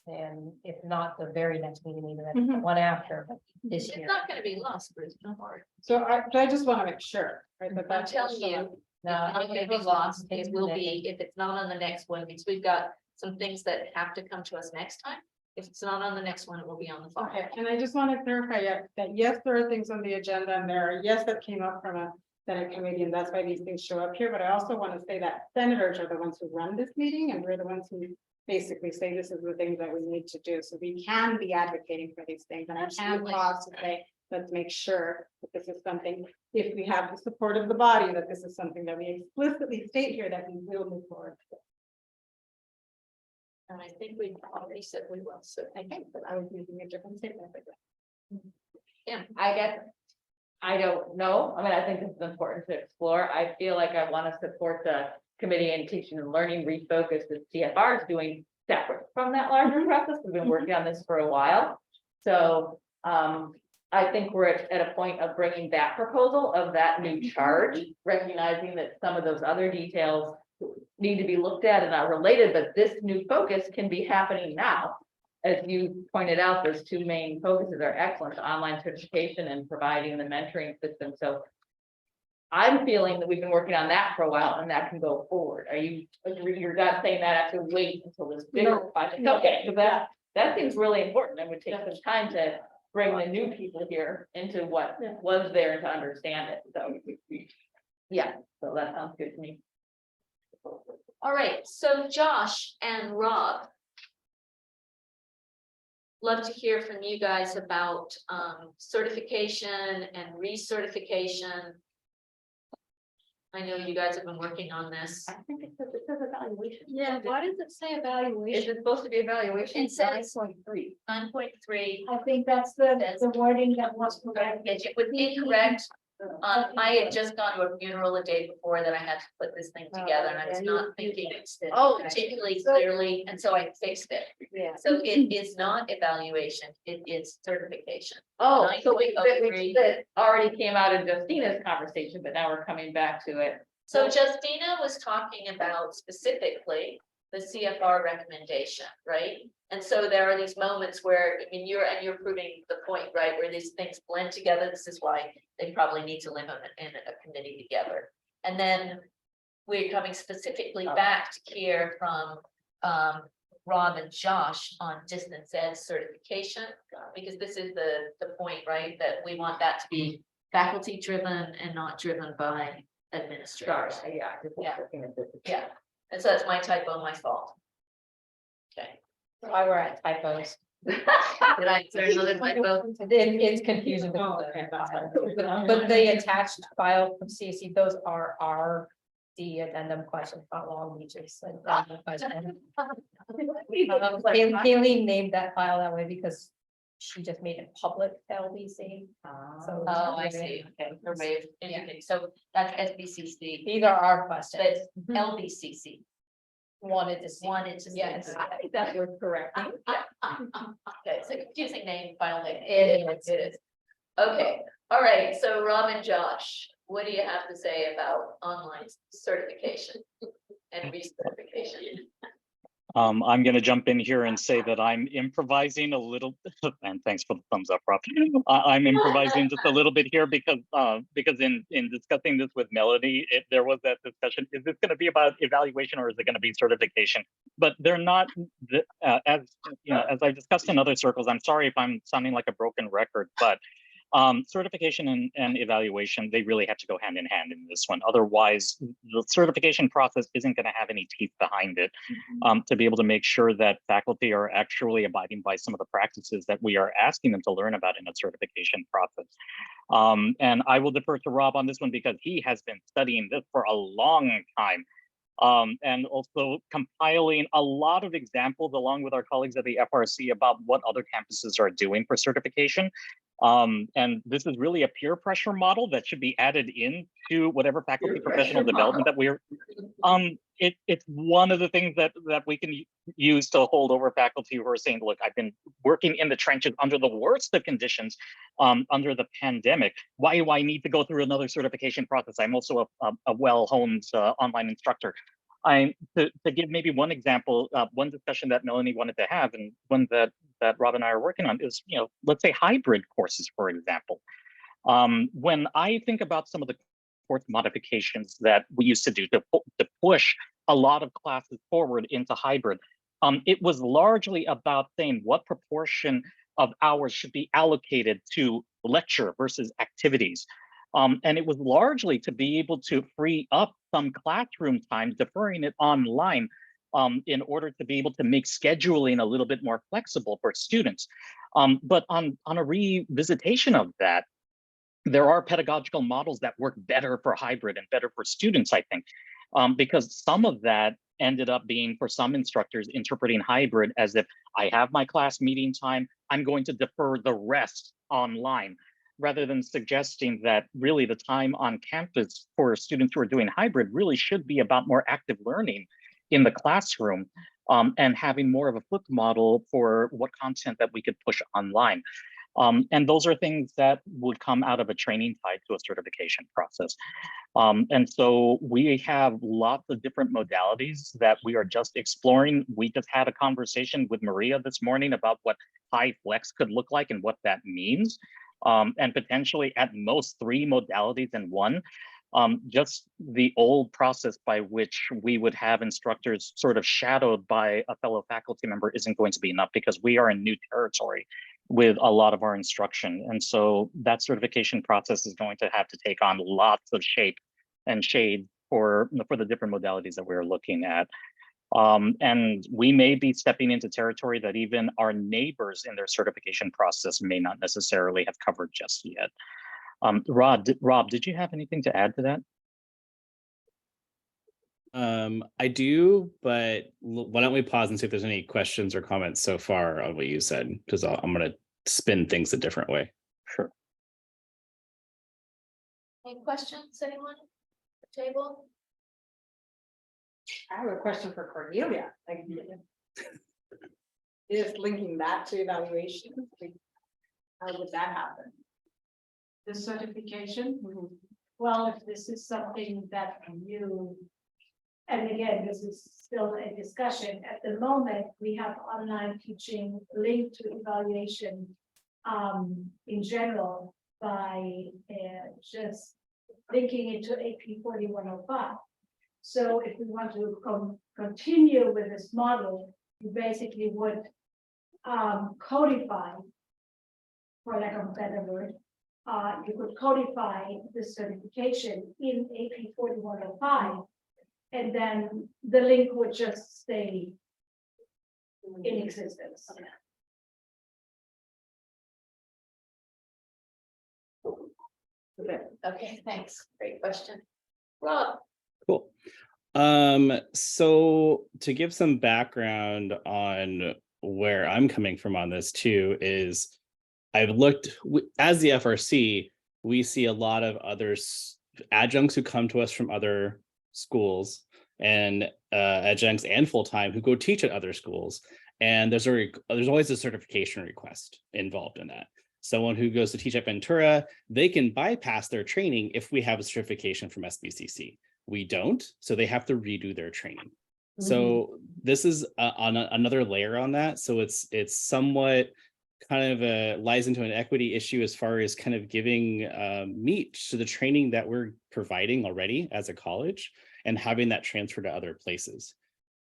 and if not the very next meeting, even the one after this year.
It's not going to be lost, Bruce, don't worry.
So I just want to make sure, right? That
I'm
that's
telling you,
No,
it's not going to be lost. It will be, if it's not on the next one, because we've got some things that have to come to us next time. If it's not on the next one, it will be on the following.
Okay, and I just want to clarify that yes, there are things on the agenda and there are, yes, that came up from a Senate committee and that's why these things show up here. But I also want to say that senators are the ones who run this meeting and we're the ones who basically say this is the things that we need to do. So we can be advocating for these things and I can
Absolutely.
pause to say, let's make sure that this is something, if we have the support of the body, that this is something that we explicitly state here that we will move forward.
And I think we already said we will, so
I think that I was using a different statement.
yeah.
I guess, I don't know. I mean, I think this is important to explore. I feel like I want to support the committee in teaching and learning refocus that CFR is doing separate from that larger process. We've been working on this for a while. So I think we're at a point of bringing that proposal of that new charge, recognizing that some of those other details need to be looked at and are related, but this new focus can be happening now. As you pointed out, those two main focuses are excellent, online certification and providing the mentoring system. So I'm feeling that we've been working on that for a while and that can go forward. Are you, you're not saying that I have to wait until this bigger project? Okay, so that seems really important and would take some time to bring the new people here into what was there to understand it. So Yeah, so that sounds good to me.
All right, so Josh and Rob. Love to hear from you guys about certification and recertification. I know you guys have been working on this.
I think it says evaluation.
Yeah, why does it say
Is
evaluation?
it supposed to be evaluation?
It says
9.3.
9.3.
I think that's the wording that was correct.
It was incorrect. I had just gone to a funeral a day before that I had to put this thing together and I was not thinking particularly clearly, and so I fixed it.
Yeah.
So it is not evaluation, it is certification.
Oh, so we,
9.03.
that already came out of Justina's conversation, but now we're coming back to it.
So Justina was talking about specifically the CFR recommendation, right? And so there are these moments where, I mean, you're proving the point, right, where these things blend together. This is why they probably need to live in a committee together. And then we're coming specifically back to hear from Rob and Josh on distance ed certification, because this is the point, right, that we want that to be faculty driven and not driven by administrators. Yeah, and so that's my typo, my fault. Okay.
Why we're at typos.
Did I insert another typo?
It's confusing. But the attached file from CSC, those are the addendum questions, not long beaches. Kaylee named that file that way because she just made it public to LBC. So.
Oh, I see, okay, for wave, interesting, so that's SBCC,
These are our questions.
but LBCC
Wanted to see.
wanted to.
Yes.
I think that was correct.
Okay, it's a confusing name, file name.
It is.
Okay, all right, so Rob and Josh, what do you have to say about online certification and recertification?
I'm going to jump in here and say that I'm improvising a little, and thanks for the thumbs up, Rob. I'm improvising just a little bit here because in discussing this with Melody, there was that discussion, is this going to be about evaluation or is it going to be certification? But they're not, as you know, as I've discussed in other circles, I'm sorry if I'm sounding like a broken record, but certification and evaluation, they really have to go hand in hand in this one. Otherwise, the certification process isn't going to have any teeth behind it to be able to make sure that faculty are actually abiding by some of the practices that we are asking them to learn about in a certification process. And I will defer to Rob on this one because he has been studying this for a long time. And also compiling a lot of examples along with our colleagues at the FRC about what other campuses are doing for certification. And this is really a peer pressure model that should be added into whatever faculty professional development that we're, it's one of the things that we can use to hold over faculty who are saying, look, I've been working in the trenches under the worst of conditions under the pandemic. Why do I need to go through another certification process? I'm also a well-honed online instructor. To give maybe one example, one discussion that Melanie wanted to have, and one that Rob and I are working on is, you know, let's say hybrid courses, for example. When I think about some of the course modifications that we used to do to push a lot of classes forward into hybrid, it was largely about saying what proportion of hours should be allocated to lecture versus activities. And it was largely to be able to free up some classroom time, deferring it online in order to be able to make scheduling a little bit more flexible for students. But on a revisitation of that, there are pedagogical models that work better for hybrid and better for students, I think, because some of that ended up being, for some instructors, interpreting hybrid as if I have my class meeting time, I'm going to defer the rest online, rather than suggesting that really the time on campus for students who are doing hybrid really should be about more active learning in the classroom and having more of a flipped model for what content that we could push online. And those are things that would come out of a training tied to a certification process. And so we have lots of different modalities that we are just exploring. We just had a conversation with Maria this morning about what HyFlex could look like and what that means. And potentially at most 3 modalities in one. Just the old process by which we would have instructors sort of shadowed by a fellow faculty member isn't going to be enough because we are in new territory with a lot of our instruction. And so that certification process is going to have to take on lots of shape and shade for the different modalities that we're looking at. And we may be stepping into territory that even our neighbors in their certification process may not necessarily have covered just yet. Rob, did you have anything to add to that?
I do, but why don't we pause and see if there's any questions or comments so far on what you said, because I'm going to spin things a different way.
Sure.
Any questions, anyone? At the table?
I have a question for Cornelia, like. Is linking that to evaluation? Like, how would that happen?
The certification, well, if this is something that you. And again, this is still a discussion. At the moment, we have online teaching linked to evaluation. In general, by just linking it to AP 4105. So if we want to continue with this model, you basically would codify, for lack of a better word, you could codify the certification in AP 4105, and then the link would just stay in existence.
Okay, thanks. Great question. Rob?
Cool. So to give some background on where I'm coming from on this too, is I've looked as the FRC, we see a lot of others adjuncts who come to us from other schools and adjuncts and full-time who go teach at other schools. And there's always a certification request involved in that. Someone who goes to teach at Ventura, they can bypass their training if we have a certification from SBCC. We don't, so they have to redo their training. So this is on another layer on that. So it's somewhat kind of lies into an equity issue as far as kind of giving meat to the training that we're providing already as a college and having that transfer to other places.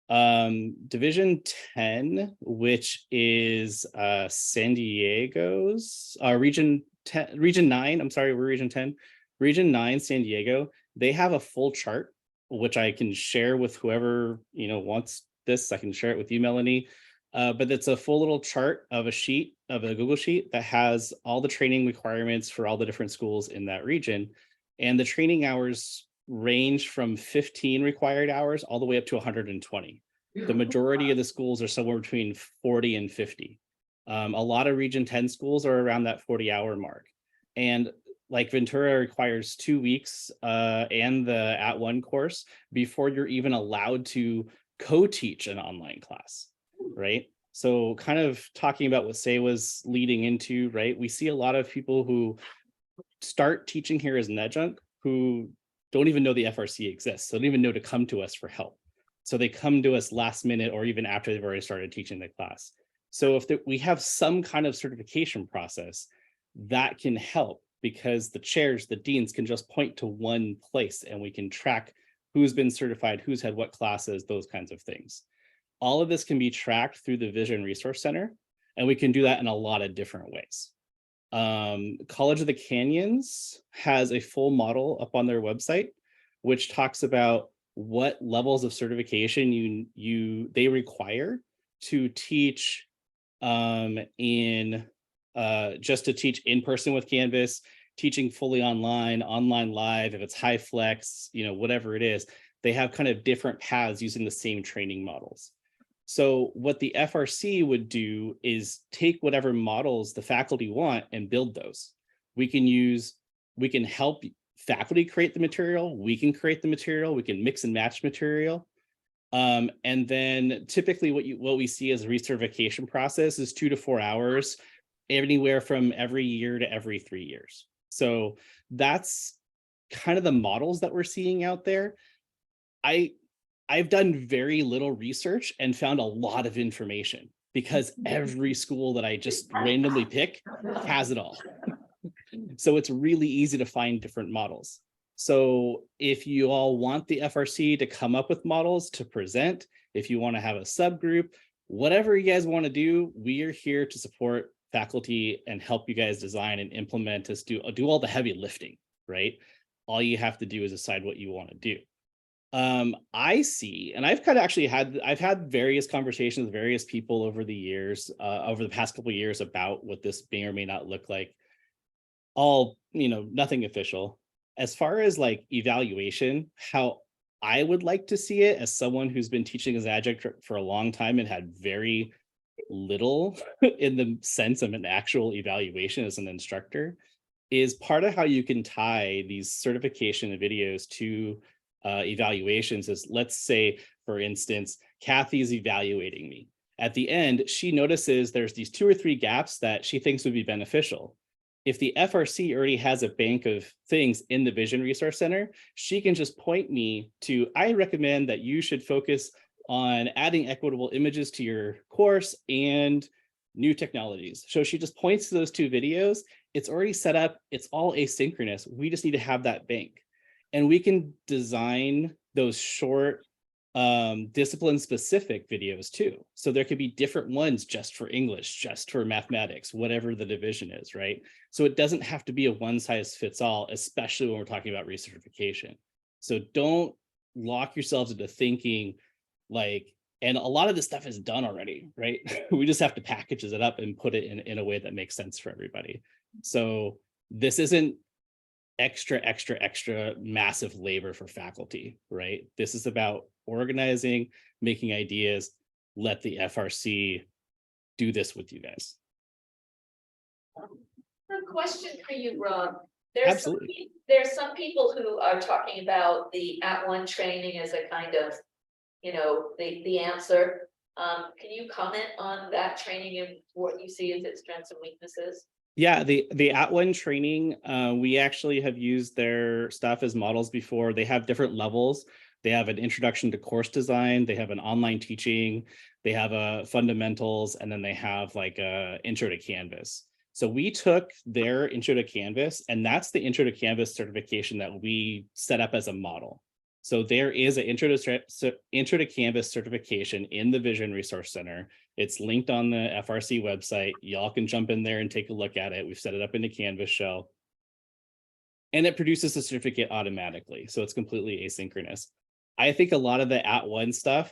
Division 10, which is San Diego's region 9, I'm sorry, we're region 10, region 9, San Diego, they have a full chart, which I can share with whoever, wants this. I can share it with you, Melanie. But it's a full little chart of a Google sheet that has all the training requirements for all the different schools in that region. And the training hours range from 15 required hours all the way up to 120. The majority of the schools are somewhere between 40 and 50. A lot of region 10 schools are around that 40-hour mark. And like Ventura requires 2 weeks and the @1 course before you're even allowed to co-teach an online class, right? So kind of talking about what Say was leading into, right? We see a lot of people who start teaching here as an adjunct who don't even know the FRC exists. They don't even know to come to us for help. So they come to us last minute or even after they've already started teaching the class. So if we have some kind of certification process, that can help because the chairs, the deans can just point to one place and we can track who's been certified, who's had what classes, those kinds of things. All of this can be tracked through the Vision Resource Center, and we can do that in a lot of different ways. College of the Canyons has a full model up on their website, which talks about what levels of certification they require to teach just to teach in person with Canvas, teaching fully online live, if it's high flex, whatever it is, they have kind of different paths using the same training models. So what the FRC would do is take whatever models the faculty want and build those. We can help faculty create the material, we can create the material, we can mix and match material. And then typically what we see as a recertification process is 2 to 4 hours, anywhere from every year to every 3 years. So that's kind of the models that we're seeing out there. I've done very little research and found a lot of information because every school that I just randomly pick has it all. So it's really easy to find different models. So if you all want the FRC to come up with models to present, if you want to have a subgroup, whatever you guys want to do, we are here to support faculty and help you guys design and implement us, do all the heavy lifting, right? All you have to do is decide what you want to do. I see, and I've had various conversations with various people over the years, over the past couple of years about what this may or may not look like. All, nothing official. As far as like evaluation, how I would like to see it as someone who's been teaching as adjunct for a long time and had very little in the sense of an actual evaluation as an instructor, is part of how you can tie these certification videos to evaluations is, let's say, for instance, Kathy's evaluating me. At the end, she notices there's these 2 or 3 gaps that she thinks would be beneficial. If the FRC already has a bank of things in the Vision Resource Center, she can just point me to, I recommend that you should focus on adding equitable images to your course and new technologies. So she just points to those 2 videos. It's already set up. It's all asynchronous. We just need to have that bank. And we can design those short discipline specific videos too. So there could be different ones just for English, just for mathematics, whatever the division is, right? So it doesn't have to be a one size fits all, especially when we're talking about recertification. So don't lock yourselves into thinking like, and a lot of this stuff is done already, right? We just have to package it up and put it in a way that makes sense for everybody. So this isn't extra massive labor for faculty, right? This is about organizing, making ideas, let the FRC do this with you guys.
A question for you, Rob.
Absolutely.
There's some people who are talking about the @ONE training as a kind of, the answer. Can you comment on that training and what you see as its strengths and weaknesses?
Yeah, the @ONE training, we actually have used their stuff as models before. They have different levels. They have an introduction to course design. They have an online teaching. They have a fundamentals, and then they have like a intro to Canvas. So we took their intro to Canvas, and that's the intro to Canvas certification that we set up as a model. So there is an intro to Canvas certification in the Vision Resource Center. It's linked on the FRC website. Y'all can jump in there and take a look at it. We've set it up in the Canvas shell. And it produces the certificate automatically. So it's completely asynchronous. I think a lot of the @ONE stuff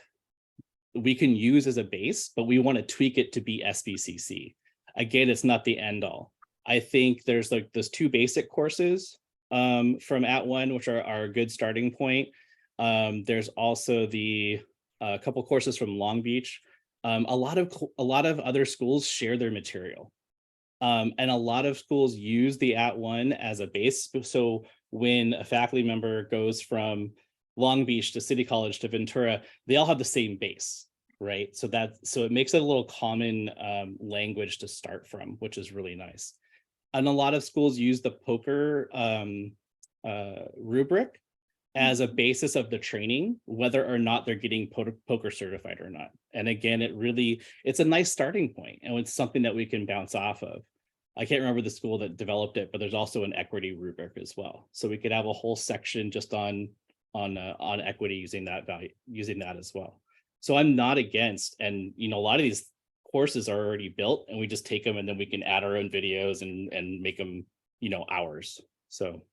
we can use as a base, but we want to tweak it to be SBCC. Again, it's not the end all. I think there's like those 2 basic courses from @ONE, which are a good starting point. There's also the couple courses from Long Beach. A lot of other schools share their material. And a lot of schools use the @ONE as a base. So when a faculty member goes from Long Beach to City College to Ventura, they all have the same base, right? So it makes it a little common language to start from, which is really nice. And a lot of schools use the POCR rubric as a basis of the training, whether or not they're getting POCR certified or not. And again, it's a nice starting point, and it's something that we can bounce off of. I can't remember the school that developed it, but there's also an equity rubric as well. So we could have a whole section just on equity using that as well. So I'm not against, and a lot of these courses are already built, and we just take them and then we can add our own videos and make them, ours. So,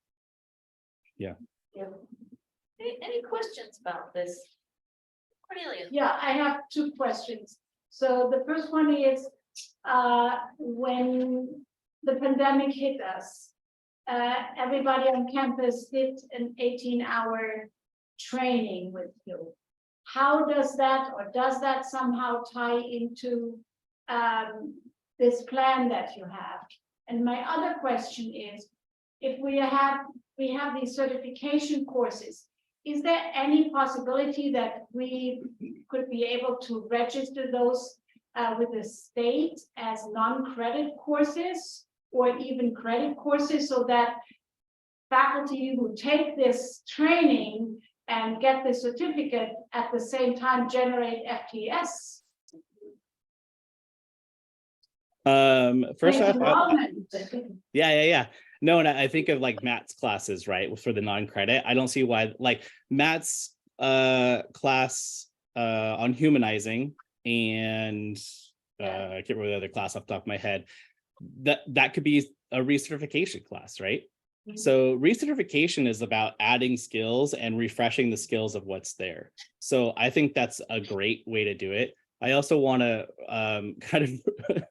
yeah.
Any questions about this? Cornelia?
Yeah, I have 2 questions. So the first one is, when the pandemic hit us, everybody on campus did an 18-hour training with you. How does that somehow tie into this plan that you have? And my other question is, if we have these certification courses, is there any possibility that we could be able to register those with the state as non-credit courses or even credit courses, so that faculty who take this training and get the certificate at the same time generate FTS?
First off, yeah. No, and I think of like Matt's classes, right? For the non-credit, I don't see why, like Matt's class on humanizing and I can't remember the other class off the top of my head. That could be a recertification class, right? So recertification is about adding skills and refreshing the skills of what's there. So I think that's a great way to do it. I also want to kind of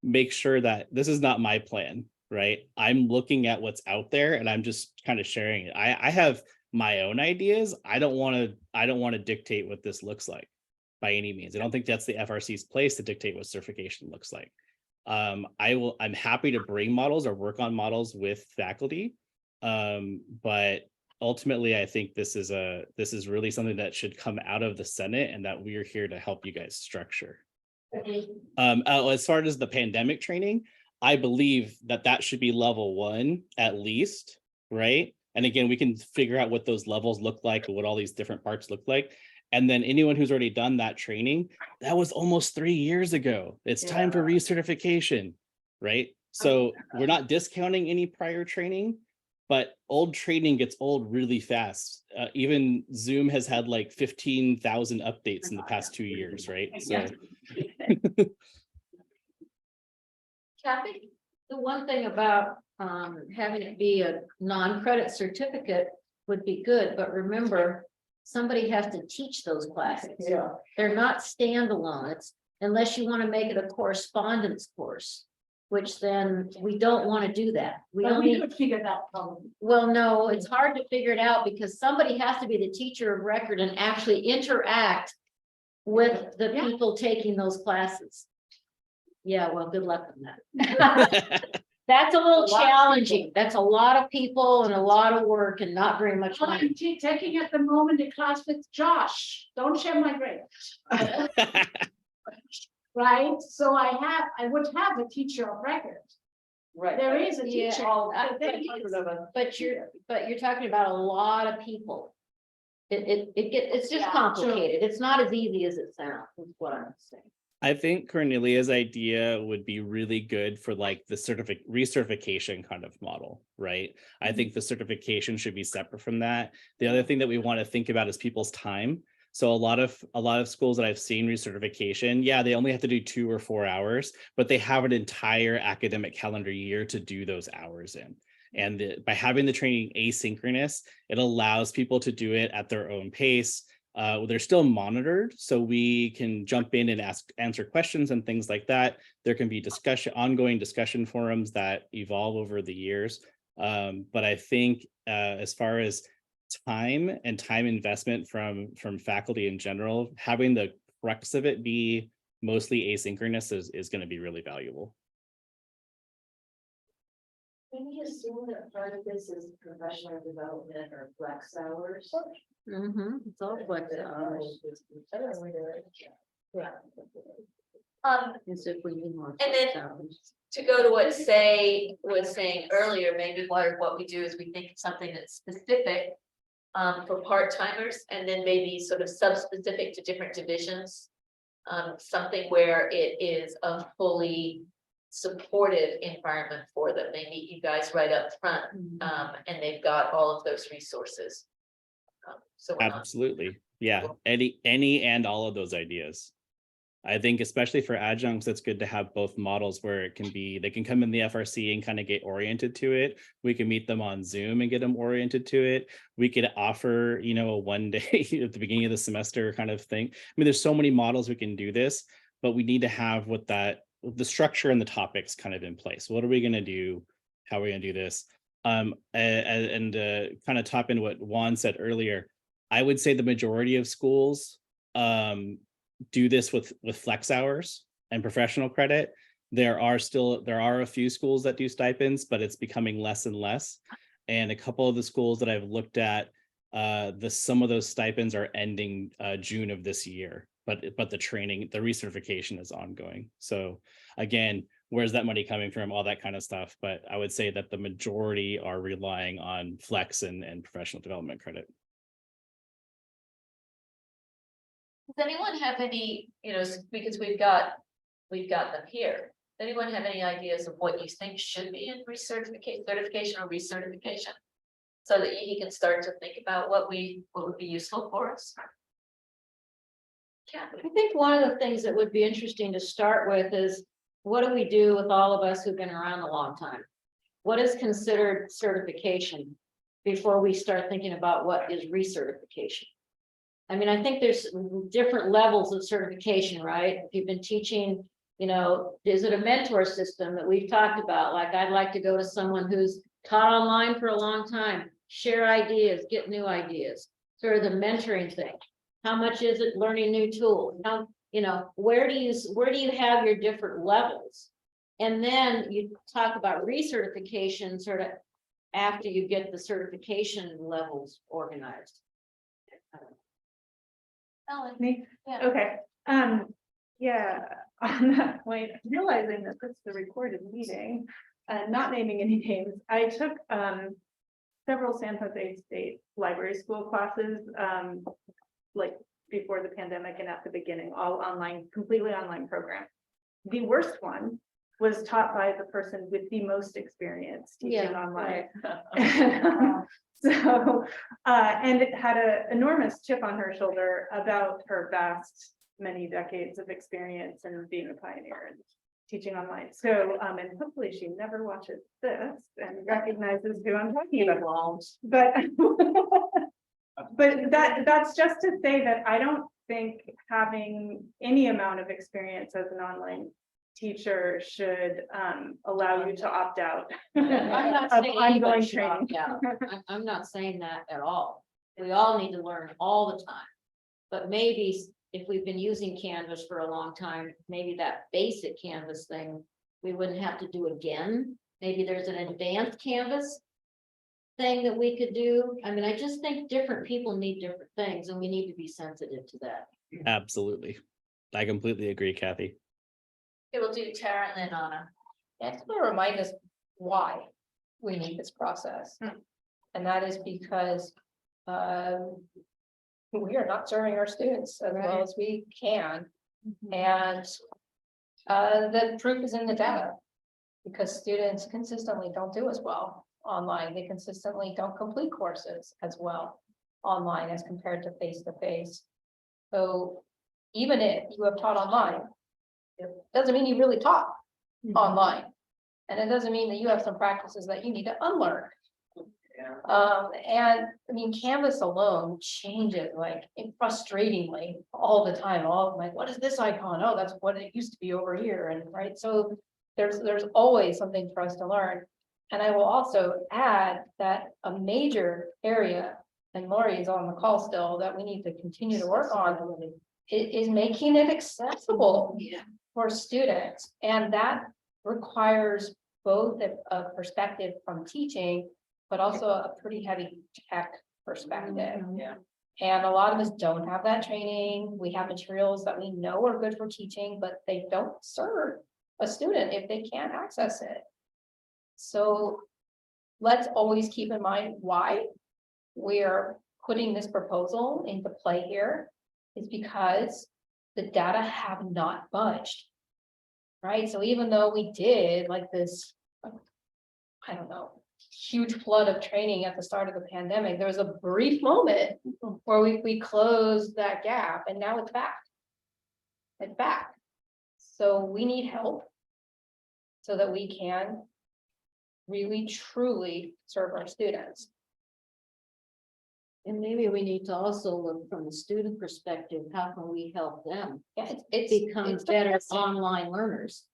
make sure that this is not my plan, right? I'm looking at what's out there and I'm just kind of sharing it. I have my own ideas. I don't want to dictate what this looks like by any means. I don't think that's the FRC's place to dictate what certification looks like. I'm happy to bring models or work on models with faculty. But ultimately, I think this is really something that should come out of the Senate and that we are here to help you guys structure. As far as the pandemic training, I believe that should be level 1 at least, right? And again, we can figure out what those levels look like and what all these different parts look like. And then anyone who's already done that training, that was almost 3 years ago. It's time for recertification, right? So we're not discounting any prior training, but old training gets old really fast. Even Zoom has had like 15,000 updates in the past 2 years, right? So
Kathy, the one thing about having it be a non-credit certificate would be good, but remember, somebody has to teach those classes.
Yeah.
They're not standalone. It's unless you want to make it a correspondence course, which then we don't want to do that. We
But
only
we could figure that out.
Well, no, it's hard to figure it out because somebody has to be the teacher of record and actually interact with the people taking those classes. Yeah, well, good luck on that. That's a little challenging. That's a lot of people and a lot of work and not very much
I'm
money.
taking at the moment a class with Josh. Don't share my grade. Right? So I would have a teacher of record.
Right.
There is a teacher.
But you're talking about a lot of people. It's just
Yeah,
complicated. It's not as easy as it sounds, is what I'm saying.
I think Cornelia's idea would be really good for like the recertification kind of model, right? I think the certification should be separate from that. The other thing that we want to think about is people's time. So a lot of schools that I've seen recertification, yeah, they only have to do 2 or 4 hours, but they have an entire academic calendar year to do those hours in. And by having the training asynchronous, it allows people to do it at their own pace. They're still monitored, so we can jump in and answer questions and things like that. There can be ongoing discussion forums that evolve over the years. But I think as far as time and time investment from faculty in general, having the crux of it be mostly asynchronous is going to be really valuable.
Can we assume that part of this is professional development or flex hours? It's all flex hours. Yeah. As if we need more.
And then-
flex hours.
To go to what Say was saying earlier, maybe what we do is we think something that's specific for part-timers and then maybe sort of sub-specific to different divisions. Something where it is a fully supportive environment for them. They meet you guys right up front and they've got all of those resources. So we're not-
Absolutely. Yeah, any and all of those ideas. I think especially for adjuncts, it's good to have both models where they can come in the FRC and kind of get oriented to it. We can meet them on Zoom and get them oriented to it. We could offer, a 1 day at the beginning of the semester kind of thing. I mean, there's so many models we can do this, but we need to have the structure and the topics kind of in place. What are we going to do? How are we going to do this? And kind of top in what Juan said earlier, I would say the majority of schools do this with flex hours and professional credit. There are a few schools that do stipends, but it's becoming less and less. And a couple of the schools that I've looked at, some of those stipends are ending June of this year, but the recertification is ongoing. So again, where's that money coming from? All that kind of stuff. But I would say that the majority are relying on flex and professional development credit.
Does anyone have any, because we've got them here. Does anyone have any ideas of what you think should be in certification or recertification? So that he can start to think about what would be useful for us.
I think one of the things that would be interesting to start with is, what do we do with all of us who've been around a long time? what is considered certification before we start thinking about what is recertification? I mean, I think there's different levels of certification, right? If you've been teaching, you know, is it a mentor system that we've talked about? Like, I'd like to go to someone who's taught online for a long time, share ideas, get new ideas, sort of the mentoring thing. How much is it learning new tools? How, you know, where do you have your different levels? And then you talk about recertification sort of after you get the certification levels organized.
Ellen,
Me?
yeah.
Okay, yeah, on that point, realizing that this is a recorded meeting and not naming any names, I took several San Jose State Library School classes, like before the pandemic and at the beginning, all online, completely online program. The worst one was taught by the person with the most experience teaching online. So, and it had an enormous chip on her shoulder about her vast many decades of experience and being a pioneer and teaching online. So, and hopefully she never watches this and recognizes who I'm talking about. But, but that's just to say that I don't think having any amount of experience as an online teacher should allow you to opt out.
I'm not
of
saying
ongoing
anybody should
training.
opt out. I'm not saying that at all. We all need to learn all the time. But maybe if we've been using Canvas for a long time, maybe that basic Canvas thing, we wouldn't have to do again. Maybe there's an advanced Canvas thing that we could do. I mean, I just think different people need different things and we need to be sensitive to that.
Absolutely. I completely agree, Kathy.
It will do Tara and then Anna.
That's gonna remind us why we need this process. And that is because we are not serving our students as well as we can. And the proof is in the data. Because students consistently don't do as well online. They consistently don't complete courses as well online as compared to face-to-face. So even if you have taught online, it doesn't mean you really taught online. And it doesn't mean that you have some practices that you need to unlearn. And I mean, Canvas alone changes like frustratingly all the time. I'm like, what is this icon? Oh, that's what it used to be over here. And right, so there's always something for us to learn. And I will also add that a major area, and Lori is on the call still, that we need to continue to work on is making it accessible for students. And that requires both a perspective from teaching, but also a pretty heavy tech perspective. And a lot of us don't have that training. We have materials that we know are good for teaching, but they don't serve a student if they can't access it. So let's always keep in mind why we're putting this proposal into play here is because the data have not budged. Right, so even though we did like this, I don't know, huge flood of training at the start of the pandemic, there was a brief moment where we closed that gap and now it's back. It's back. So we need help so that we can really truly serve our students.
And maybe we need to also look from the student perspective, how can we help them?
Yeah,
Become better online learners?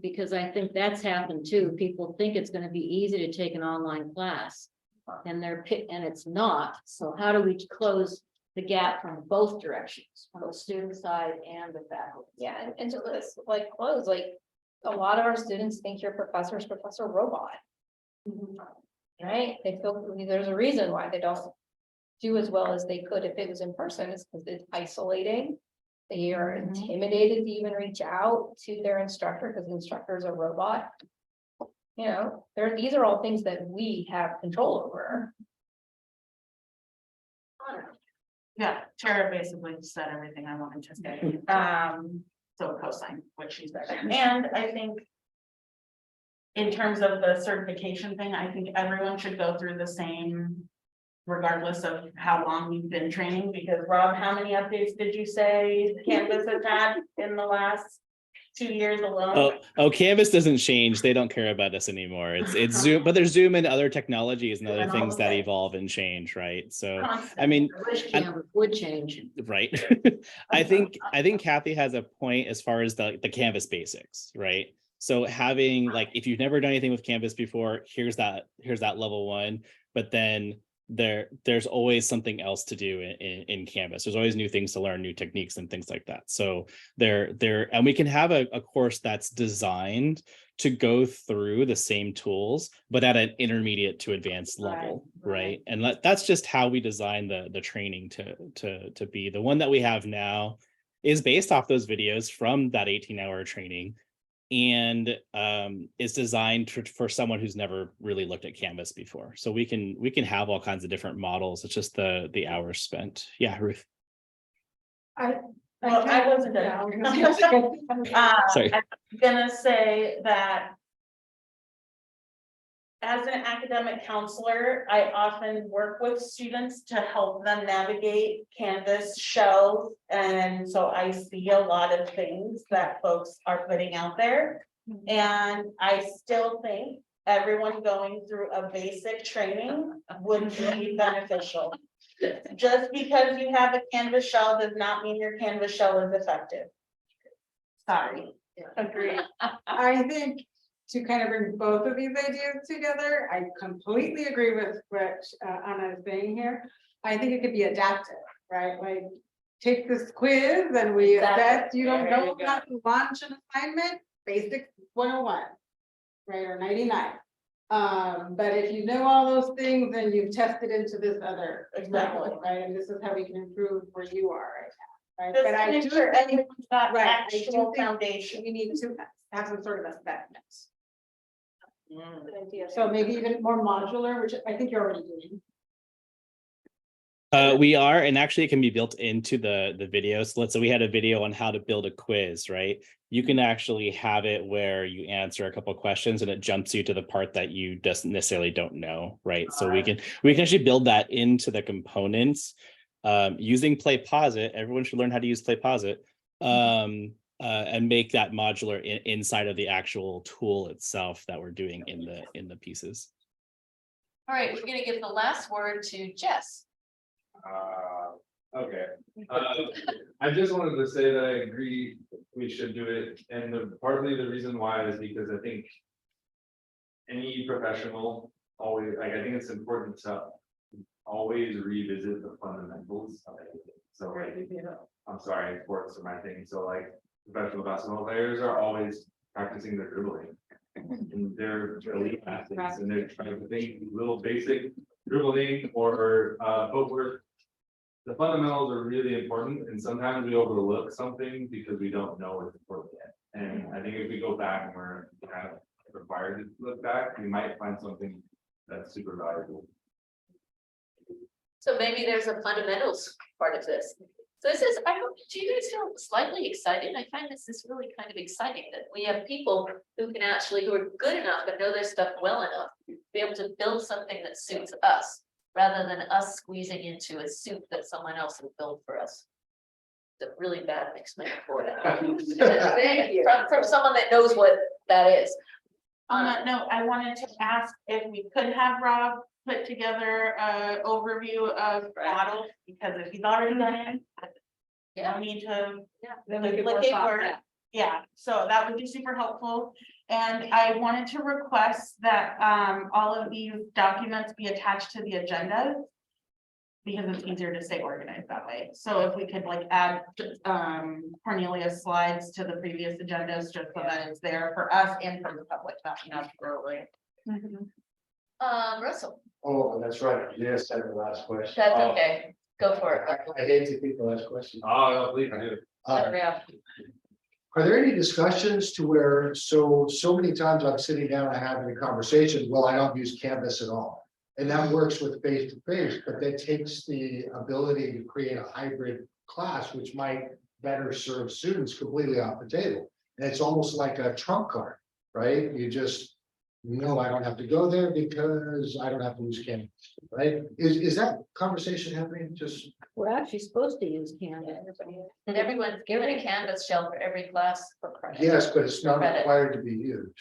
Because I think that's happened too. People think it's going to be easy to take an online class. And and it's not. So how do we close the gap from both directions, from the student side and the faculty?
Yeah, and to this, like close, like a lot of our students think your professor is Professor Robot. Right? They feel there's a reason why they don't do as well as they could if it was in person, is because it's isolating. They are intimidated to even reach out to their instructor because the instructor is a robot. You know, these are all things that we have control over.
Yeah, Tara basically said everything I wanted to say. So cosign what she said. And I think in terms of the certification thing, I think everyone should go through the same regardless of how long we've been training, because Rob, how many updates did you say Canvas has had in the last 2 years alone.
Oh, Canvas doesn't change. They don't care about us anymore. It's Zoom, but there's Zoom and other technologies and other
And all
things
the
that
things.
evolve and change, right? So,
Constant.
I mean,
Wish
and-
Canvas would change.
right. I think Kathy has a point as far as the Canvas basics, right? So having like, if you've never done anything with Canvas before, here's that level 1, but then there's always something else to do in Canvas. There's always new things to learn, new techniques and things like that. So and we can have a course that's designed to go through the same tools, but at an intermediate to advanced level, right? And that's just how we design the training to be. The one that we have now is based off those videos from that 18-hour training, and is designed for someone who's never really looked at Canvas before. So we can have all kinds of different models. It's just the hours spent. Yeah, Ruth.
Well, I wasn't done.
Sorry.
I'm gonna say that as an academic counselor, I often work with students to help them navigate Canvas shells. And so I see a lot of things that folks are putting out there. And I still think everyone going through a basic training would be beneficial. Just because you have a Canvas shell does not mean your Canvas shell is effective. Sorry.
Agreed. I think to kind of bring both of these ideas together, I completely agree with what Anna is saying here. I think it could be adaptive, right? Like, take this quiz and we assess, you don't know how to launch an assignment, basic 101, right, or 99. But if you know all those things, then you've tested into this other level, right? And this is how we can improve where you are right now, right? But I do
sure everyone's got
right, I do
actual
think
foundation.
we need to have some sort of assessment.
Good idea.
So maybe even more modular, which I think you're already doing.
We are, and actually it can be built into the video. So let's say we had a video on how to build a quiz, right? You can actually have it where you answer a couple of questions and it jumps you to the part that you just necessarily don't know, right? So we can actually build that into the components using Play Pause It. Everyone should learn how to use Play Pause It, and make that modular inside of the actual tool itself that we're doing in the pieces.
All right, we're gonna give the last word to Jess.
Okay. I just wanted to say that I agree we should do it, and partly the reason why is because I think any professional always, like, I think it's important to always revisit the fundamentals of it. So like, I'm sorry, sports are my thing, so like professional basketball players are always practicing their dribbling. And they're elite athletes and they're trying to think little basic dribbling or footwork. The fundamentals are really important, and sometimes we overlook something because we don't know it's important yet. And I think if we go back and we're kind of required to look back, we might find something that's super valuable.
So maybe there's a fundamentals part of this. So this is, I hope, do you guys feel slightly excited? I find this is really kind of exciting that we have people who can actually, who are good enough and know their stuff well enough, to be able to build something that suits us, rather than us squeezing into a suit that someone else will build for us. It's a really bad mix metaphor.
Thank you.
From someone that knows what that is.
On that note, I wanted to ask if we could have Rob put together a overview of models, because if he's already done it.
Yeah.
We need to.
Then we could
like
work
it
off
word.
that.
Yeah, so that would be super helpful. And I wanted to request that all of these documents be attached to the agenda. Because it's easier to stay organized that way. So if we could like add Cornelia's slides to the previous agendas, just so that it's there for us and for the public, absolutely.
Russell,
Oh, that's right. Yes, that's the last question.
that's okay. Go for it.
I hate to pick the last question.
Oh, no, please, I do.
Yeah.
Are there any discussions to where, so many times I'm sitting down and having a conversation, well, I don't use Canvas at all. And that works with face to face, but that takes the ability to create a hybrid class, which might better serve students completely off the table. And it's almost like a trump card, right? You just no, I don't have to go there because I don't have to lose Canvas, right? Is that conversation happening? Just,
We're actually supposed to use Canvas.
And everyone's given a Canvas shell for every class for credit.
yes, but it's not
Credit.
required to be used.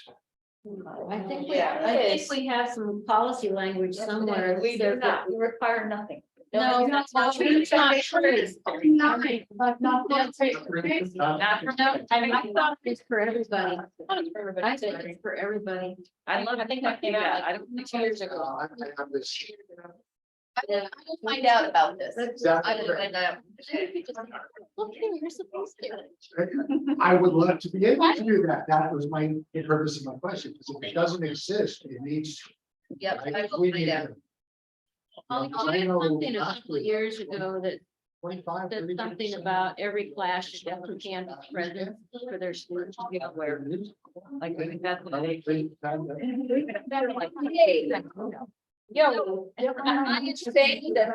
I think we,
Yeah,
I
it
think
is.
we have some policy language somewhere.
We do not, we require nothing.
No,
that's
no,
not true.
it's not true.
Nothing, but not.
Not for, I mean, I thought
It's for everybody.
it's for everybody.
I think it's for everybody.
I love, I think that came out, I don't think 2 years ago.
I have this.
I will find out about this.
Exactly.
I will find out. Look here, you're supposed to.
I would love to be able to do that. That was my purpose of my question, because if it doesn't exist, it needs.
Yep, I will
we
find
need
out.
to-
I did something a couple of years ago that
25,
said
30%.
something about every class should have some Canvas present for their students to be aware.
Like, I think that's what
I
they.
would think that-
Yo, I am saying that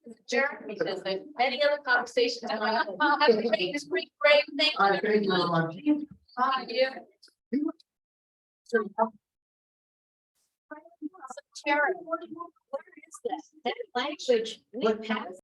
adjourn because there's many other conversations going on. Have a great, this great, great thing.
I thank you very much.
Thank you. Tara, where is that? That language, we passed